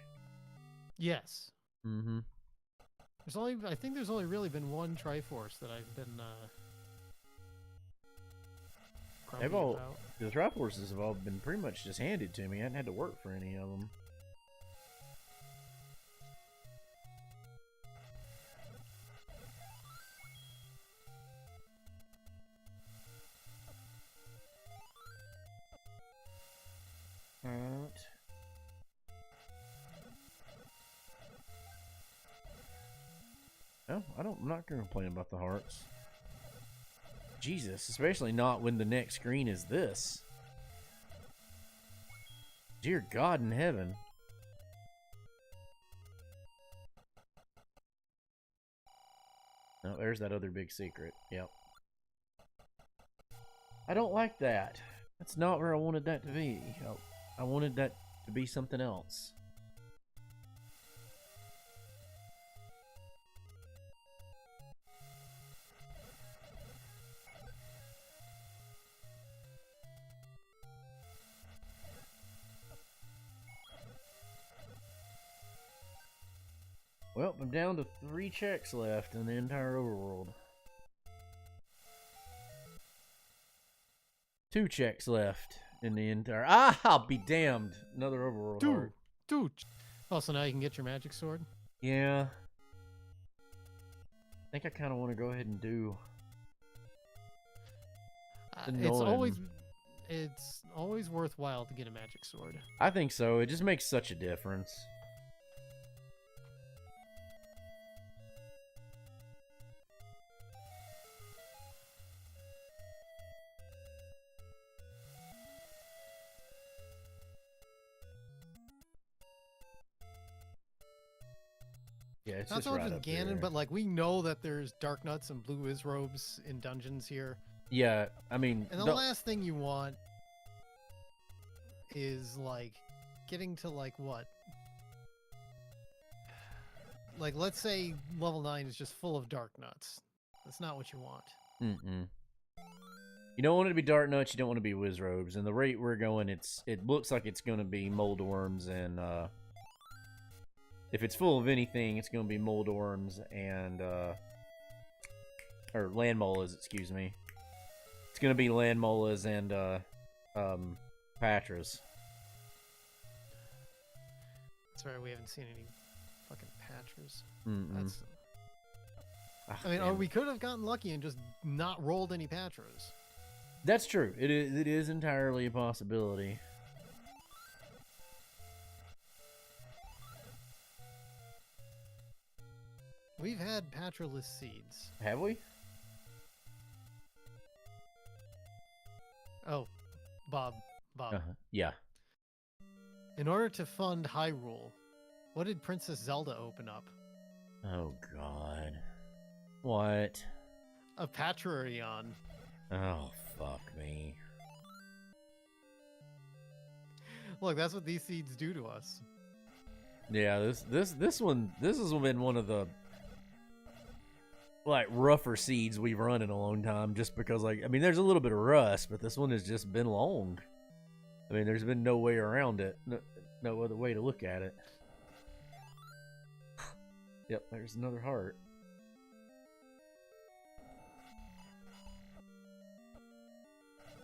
Yes. Mm-hmm. I think there's only really been one Triforce that I've been the Triforces have all been pretty much just handed to me. I hadn't had to work for any of them. Alright. No, I'm not gonna complain about the hearts. Jesus, especially not when the next screen is this. Dear God in heaven. Oh, there's that other big secret. Yep. I don't like that. That's not where I wanted that to be. I wanted that to be something else. Well, I'm down to 3 checks left in the entire overworld. 2 checks left in the entire... Ah, I'll be damned. Another overworld heart. Dude. Oh, so now you can get your magic sword? Yeah. I think I kind of want to go ahead and do... It's always worthwhile to get a magic sword. I think so. It just makes such a difference. Yeah, it's not just so much right with up Ganon, there. but like we know that there's dark nuts and blue wizrobes in dungeons here. Yeah, I mean, and the last thing you want is like getting to like what? Like let's say level 9 is just full of dark nuts. That's not what you want. Mm-mm. You don't want it to be dark nuts. You don't want to be wizrobes. And the rate we're going, it looks like it's going to be moldworms and if it's full of anything, it's going to be moldworms and or land molas, excuse me. It's going to be land molas and patras. That's right. We haven't seen any fucking patras. Mm-mm. I mean, or we could have gotten lucky and just not rolled any patras. That's true. It is entirely a possibility. We've had patraless seeds. Have we? Oh, Bob. Yeah. In order to fund Hyrule, what did Princess Zelda open up? Oh, God. What? A Patrarion. Oh, fuck me. Look, that's what these seeds do to us. Yeah, this has been one of the like rougher seeds we've run in a long time, just because like, I mean, there's a little bit of rust, but this one has just been long. I mean, there's been no way around it. No other way to look at it. Yep, there's another heart.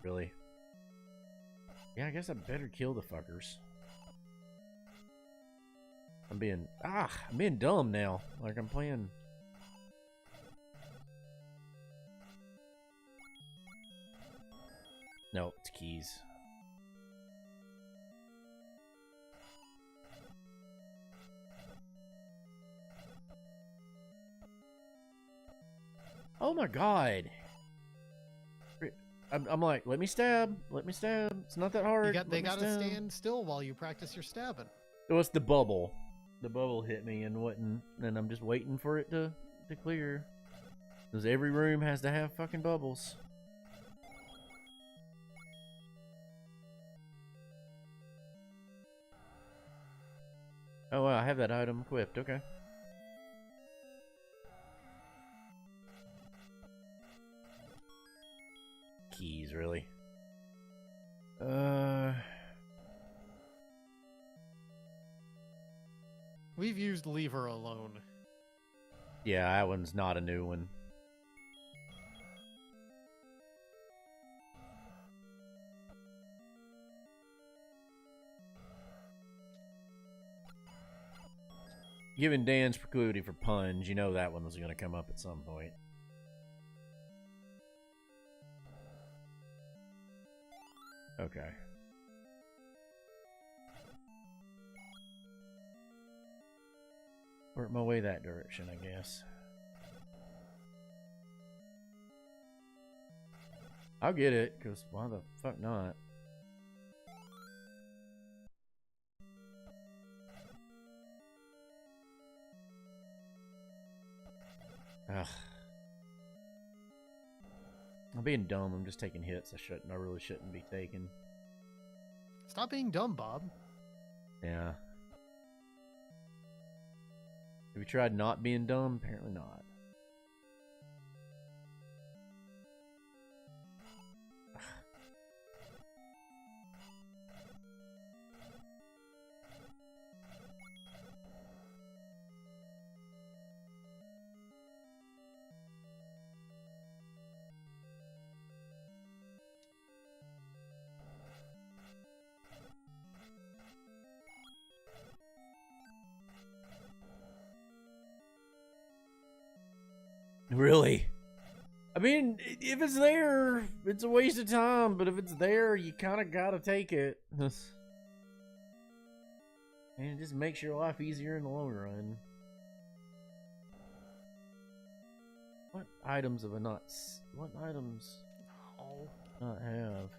Really? Yeah, I guess I better kill the fuckers. I'm being dumb now. Like I'm playing. No, it's keys. Oh my God. I'm like, let me stab. Let me stab. It's not that hard. They gotta stand still while you practice your stabbing. So it's the bubble. The bubble hit me and wouldn't, and I'm just waiting for it to clear. Because every room has to have fucking bubbles. Oh wow, I have that item equipped. Okay. Keys, really? We've used lever alone. Yeah, that one's not a new one. Given Dan's proclivity for puns, you know that one was going to come up at some point. Okay. Work my way that direction, I guess. I'll get it, because why the fuck not? Ugh. I'm being dumb. I'm just taking hits I really shouldn't be taking. Stop being dumb, Bob. Yeah. Have you tried not being dumb? Apparently not. Really? I mean, if it's there, it's a waste of time, but if it's there, you kind of gotta take it. And it just makes your life easier in the long run. What items have I not... What items not have?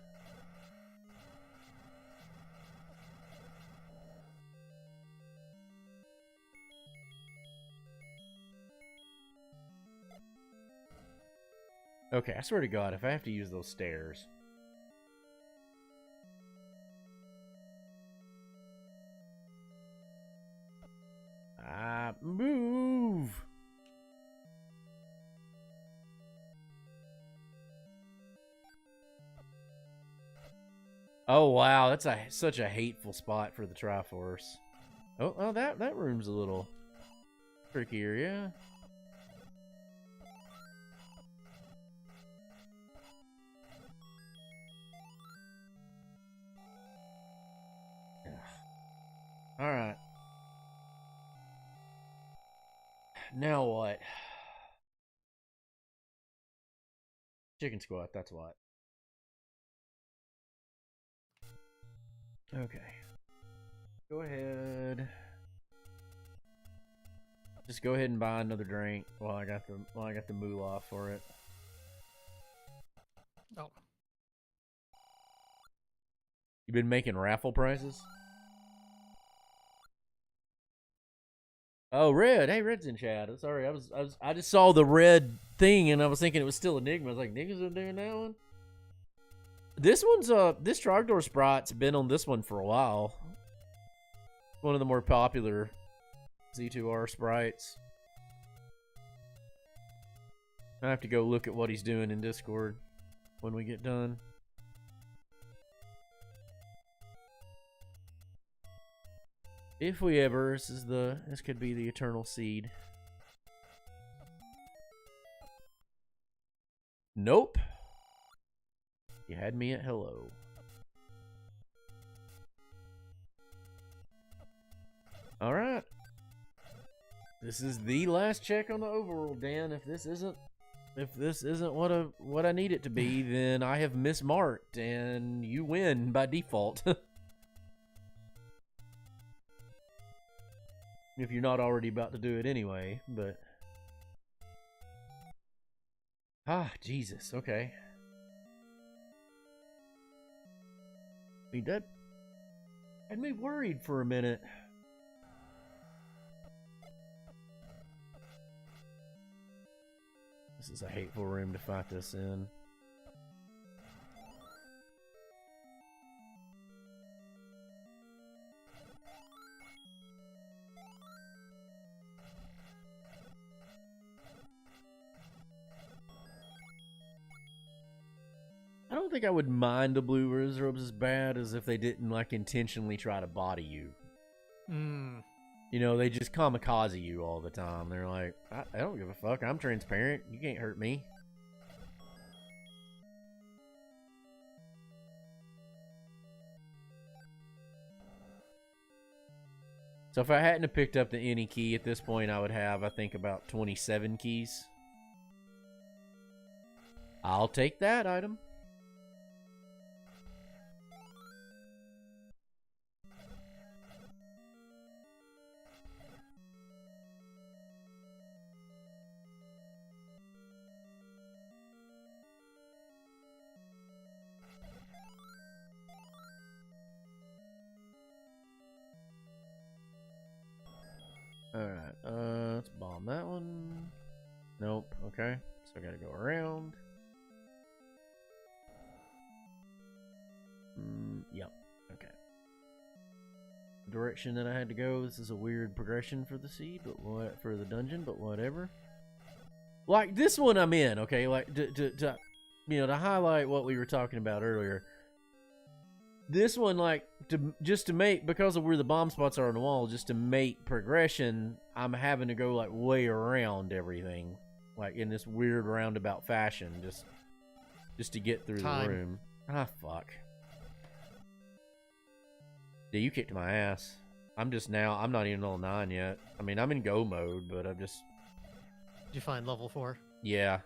Okay, I swear to God, if I have to use those stairs. Move! Oh, wow, that's such a hateful spot for the Triforce. Oh, that room's a little trickier, yeah. All right. Now what? Chicken squat, that's what. Okay. Go ahead. Just go ahead and buy another drink while I got the moolah for it. Oh. You been making raffle prizes? Oh, Red. Hey, Red's in chat. Sorry, I just saw the red thing and I was thinking it was still Enigma. I was like, Enigma's doing that one? This one's this Trogdor sprite's been on this one for a while. One of the more popular Z2R sprites. I have to go look at what he's doing in Discord when we get done. If we ever, this could be the eternal seed. Nope. You had me at hello. All right. This is the last check on the overworld, Dan. If this isn't what I need it to be, then I have mismarked and you win by default. If you're not already about to do it anyway, but... Ah, Jesus, okay. mean, that had me worried for a minute. This is a hateful room to fight this in. I don't think I would mind the blue wizards as bad as if they didn't like intentionally try to body you. You know, they just kamikaze you all the time. They're like, I don't give a fuck. I'm transparent. You can't hurt me. So if I hadn't have picked up the any key at this point, I would have, I think, about 27 keys. I'll take that item. Alright, let's bomb that one. Nope, okay. So I gotta go around. Yep, okay. Direction that I had to go, this is a weird progression for the seed, but what, for the dungeon, but whatever. Like, this one I'm in, okay? Like, to you know, to highlight what we were talking about earlier. This one, like, just to make, because of where the bomb spots are on the wall, just to make progression, I'm having to go, like, way around everything. Like, in this weird roundabout fashion, just to get through the room. Ah, fuck. Yeah, you kicked my ass. I'm not even level 9 yet. I mean, I'm in go mode, but I'm just... Did you find level 4? Yeah.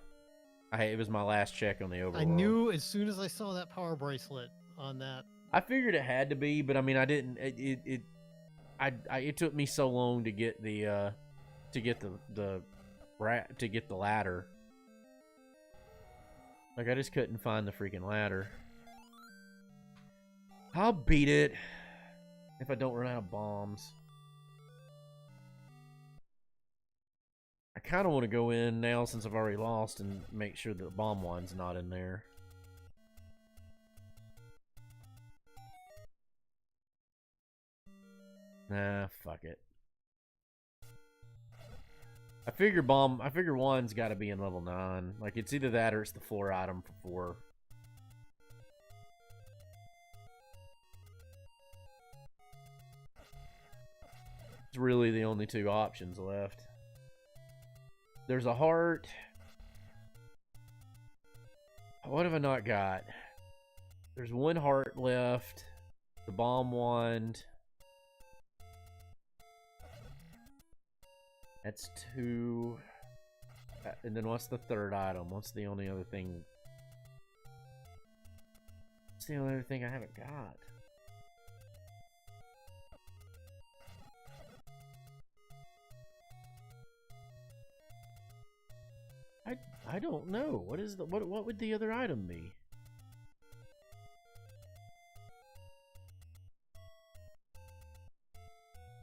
It was my last check on the overworld. I knew as soon as I saw that power bracelet on that. I figured it had to be, but I mean, I didn't. It took me so long to get the ladder. Like, I just couldn't find the freaking ladder. I'll beat it if I don't run out of bombs. I kind of want to go in now since I've already lost and make sure that the bomb one's not in there. Nah, fuck it. I figure one's got to be in level 9. Like, it's either that or it's the floor item for 4. It's really the only 2 options left. There's a heart. What have I not got? There's 1 heart left. The bomb wand. That's 2. And then what's the 3rd item? What's the only other thing? What's the only other thing I haven't got? I don't know. What is what would the other item be?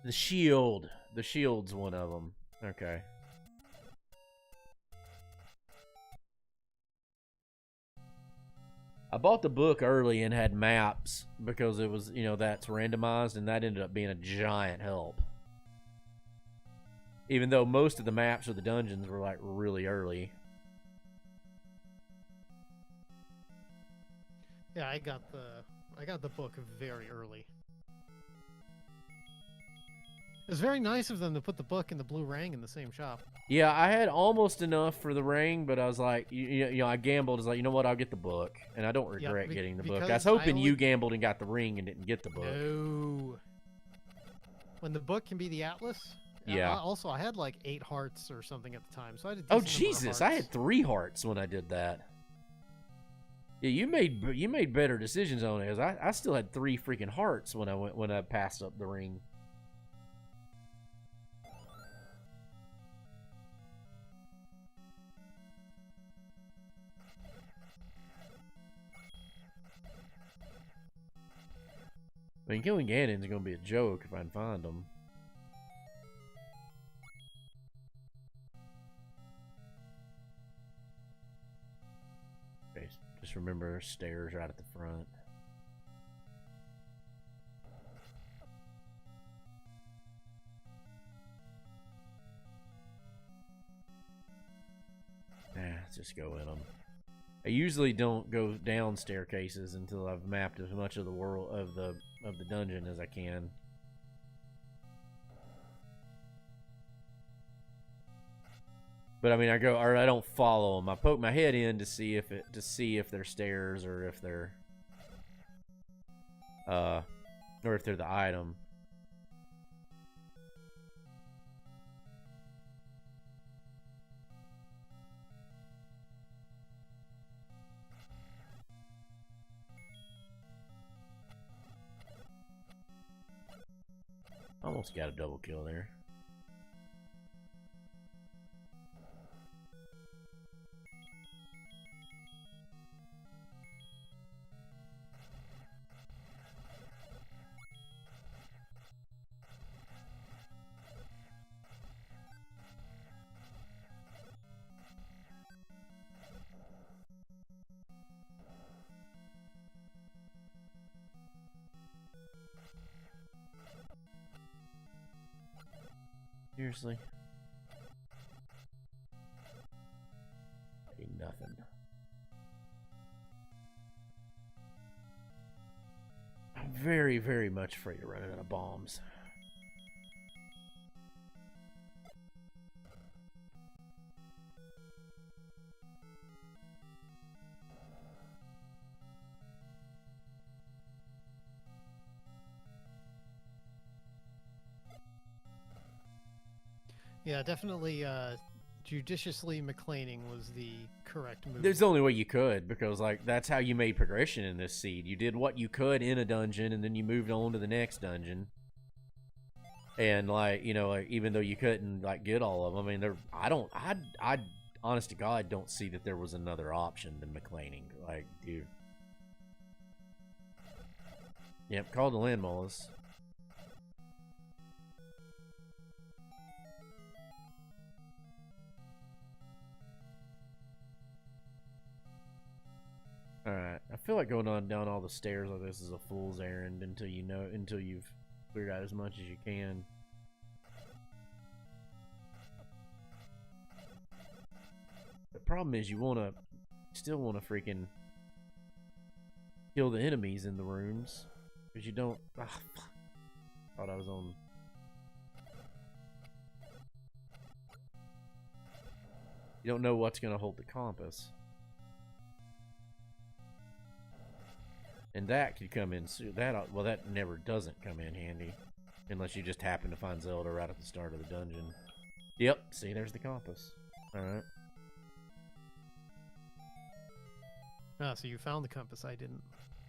The shield. The shield's one of them. Okay. I bought the book early and had maps because it was, you know, that's randomized, and that ended up being a giant help. Even though most of the maps of the dungeons were like really early. Yeah, I got the book very early. It was very nice of them to put the book and the blue ring in the same shop. Yeah, I had almost enough for the ring, but I was like, you know, I gambled. I was like, you know what, I'll get the book, and I don't regret getting the book. I was hoping you gambled and got the ring and didn't get the book. No. When the book can be the Atlas. Yeah. Also, I had like 8 hearts or something at the time, so I had. Oh Jesus! I had 3 hearts when I did that. Yeah, you made better decisions on it. Cause I still had 3 freaking hearts when I passed up the ring. I mean, killing Ganon's gonna be a joke if I can find them. Okay, just remember stairs right at the front. Let's just go in them. I usually don't go down staircases until I've mapped as much of the world of the dungeon as I can. But I mean, I don't follow them. I poke my head in to see if they're stairs or if they're the item. Almost got a double kill there. Seriously? Ain't nothing. I'm very, very much afraid of running out of bombs. Yeah, definitely judiciously McLeaning was the correct move. There's the only way you could, because like that's how you made progression in this seed. You did what you could in a dungeon, and then you moved on to the next dungeon. And like, you know, like, even though you couldn't like get all of them, I mean, I honest to God don't see that there was another option than McLeaning. Like, dude. Yep, called the land mollas. Alright, I feel like going down all the stairs like this is a fool's errand until you've cleared out as much as you can. The problem is you still wanna freaking kill the enemies in the rooms. Because you don't thought I was on. You don't know what's gonna hold the compass. And that could come in soon. Well, that never doesn't come in handy. Unless you just happen to find Zelda right at the start of the dungeon. Yep, see, there's the compass. Alright. Ah, so you found the compass, I didn't.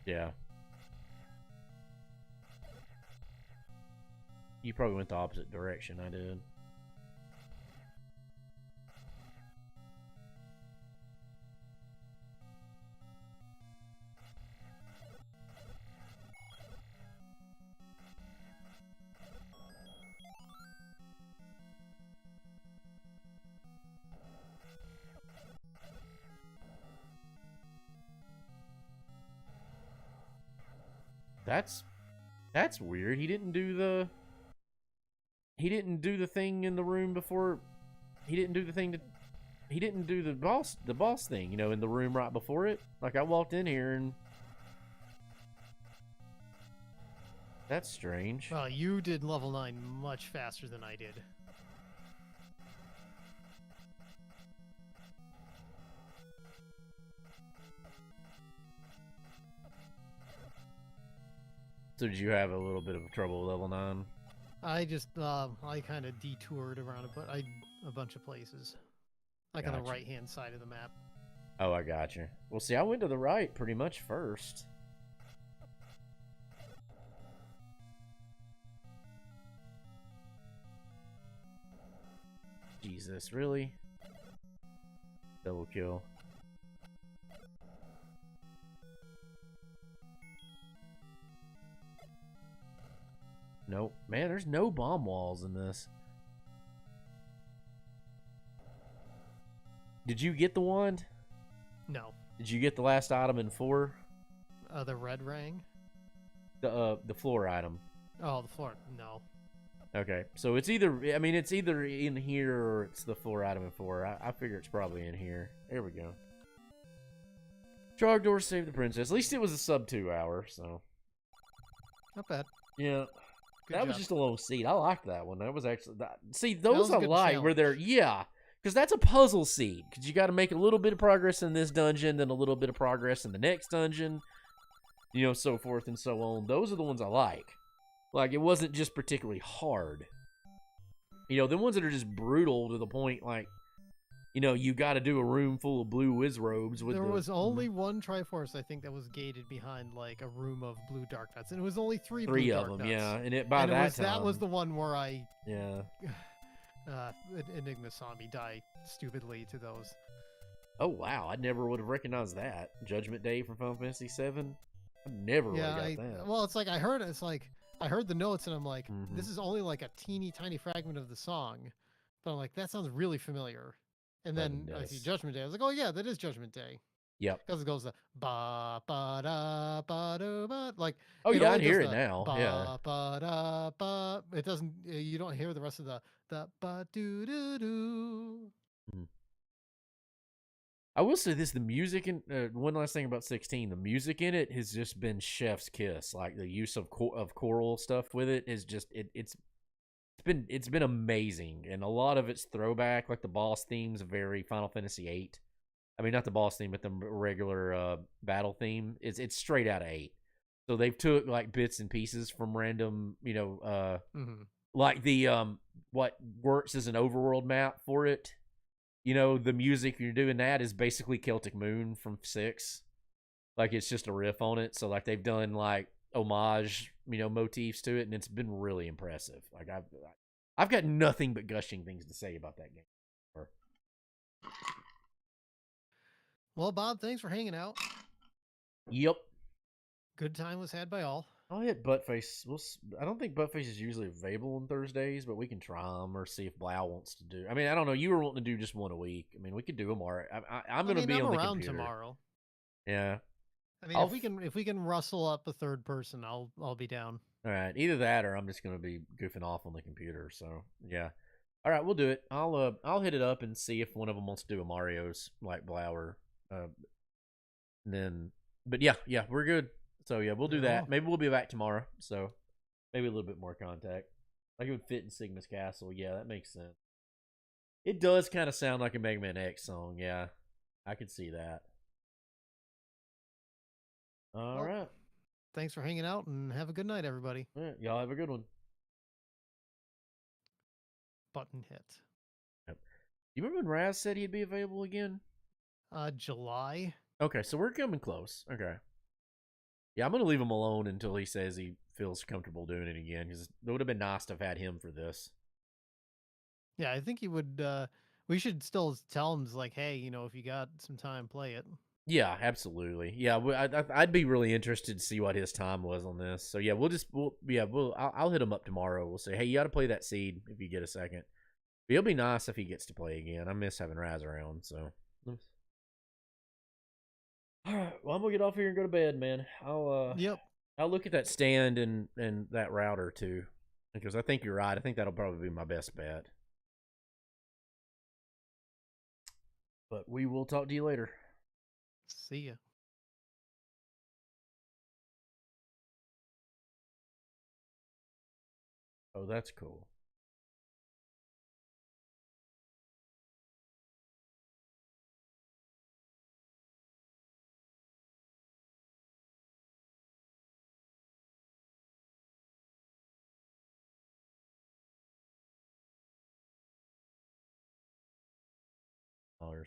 Yeah. You probably went the opposite direction I did. That's weird. He didn't do the thing in the room before. He didn't do the boss thing, you know, in the room right before it. Like I walked in here and that's strange. Well, you did level 9 much faster than I did. So did you have a little bit of trouble with level 9? I just, I kind of detoured around a bunch of places. Like on the right-hand side of the map. Oh, I got you. Well, see, I went to the right pretty much first. Jesus, really? Double kill. Nope. Man, there's no bomb walls in this. Did you get the wand? No. Did you get the last item in 4? The red ring. The floor item. Oh, the floor. No. Okay, so it's either, I mean, it's either in here or it's the floor item in 4. I figure it's probably in here. There we go. Trogdor saved the princess. At least it was a sub 2 hour, so. Not bad. Yeah. Good that job. was just a little seed. I liked that one. That was actually, see, those was a I good like where they're, yeah. Because that's a puzzle seed. Because you got to make a little bit of progress in this dungeon, then a little bit of progress in the next dungeon. You know, so forth and so on. Those are the ones I like. Like, it wasn't just particularly hard. You know, the ones that are just brutal to the point, like, you know, you got to do a room full of blue whiz robes. With there was only one Triforce, I think, that was gated behind, like, a room of blue dark nuts. And it was only three of dark them, nuts. yeah. And by and that time... that was the one where I... Yeah. Enigma saw me die stupidly to those. Oh, wow. I never would have recognized that. Judgment Day from Final Fantasy VII? I never would have got that. Well, it's like, I heard it. It's like... I heard the notes and I'm like, this is only like a teeny tiny fragment of the song. But I'm like, that sounds really familiar. And then I see Judgment Day. I was like, oh yeah, that is Judgment Day. Yep. Because it goes the ba ba da ba do ba, like. Oh yeah, I hear it now. Ba, yeah. Ba da ba. It doesn't. You don't hear the rest of the ba do do do. I will say this: the music in one last thing about 16, the music in it has just been chef's kiss. Like the use of choral stuff with it is just it's been amazing, and a lot of it's throwback. Like the boss theme's very Final Fantasy VIII. I mean, not the boss theme, but the regular battle theme. It's straight out of 8. So they've took like bits and pieces from random, you know, like the what works as an overworld map for it. You know, the music you're doing that is basically Celtic Moon from 6. Like, it's just a riff on it. So, like, they've done, like, homage, you know, motifs to it, and it's been really impressive. Like, I've got nothing but gushing things to say about that game. Well, Bob, thanks for hanging out. Yep. Good time was had by all. I'll hit Buttface. I don't think Buttface is usually available on Thursdays, but we can try them or see if Blau wants to do. I mean, I don't know. You were wanting to do just one a week. I mean, we could do them. I'm going to be on the around computer tomorrow. Yeah. I mean, if we can rustle up a third person, I'll be down. All right, either that or I'm just going to be goofing off on the computer. So yeah. All right, we'll do it. I'll hit it up and see if one of them wants to do a Mario's like Blower. Then, but yeah, we're good. So yeah, we'll do that. Maybe we'll be back tomorrow. So maybe a little bit more contact. Like it would fit in Sigma's Castle. Yeah, that makes sense. It does kind of sound like a Mega Man X song. Yeah, I could see that. All right. Thanks for hanging out and have a good night, everybody. All right, y'all have a good one. Button hit. Yep. You remember when Raz said he'd be available again? July. Okay, so we're coming close. Okay. Yeah, I'm going to leave him alone until he says he feels comfortable doing it again, because it would have been nice to have had him for this. Yeah, I think he would. We should still tell him, like, hey, you know, if you got some time, play it. Yeah, absolutely. Yeah, I'd be really interested to see what his time was on this. So yeah, I'll hit him up tomorrow. We'll say, hey, you got to play that seed if you get a second. But it'll be nice if he gets to play again. I miss having Raz around. So. All right, well, I'm gonna get off here and go to bed, man. I'll look at that stand and that router too, because I think you're right. I think that'll probably be my best bet. But we will talk to you later. See ya. Oh, that's cool. $.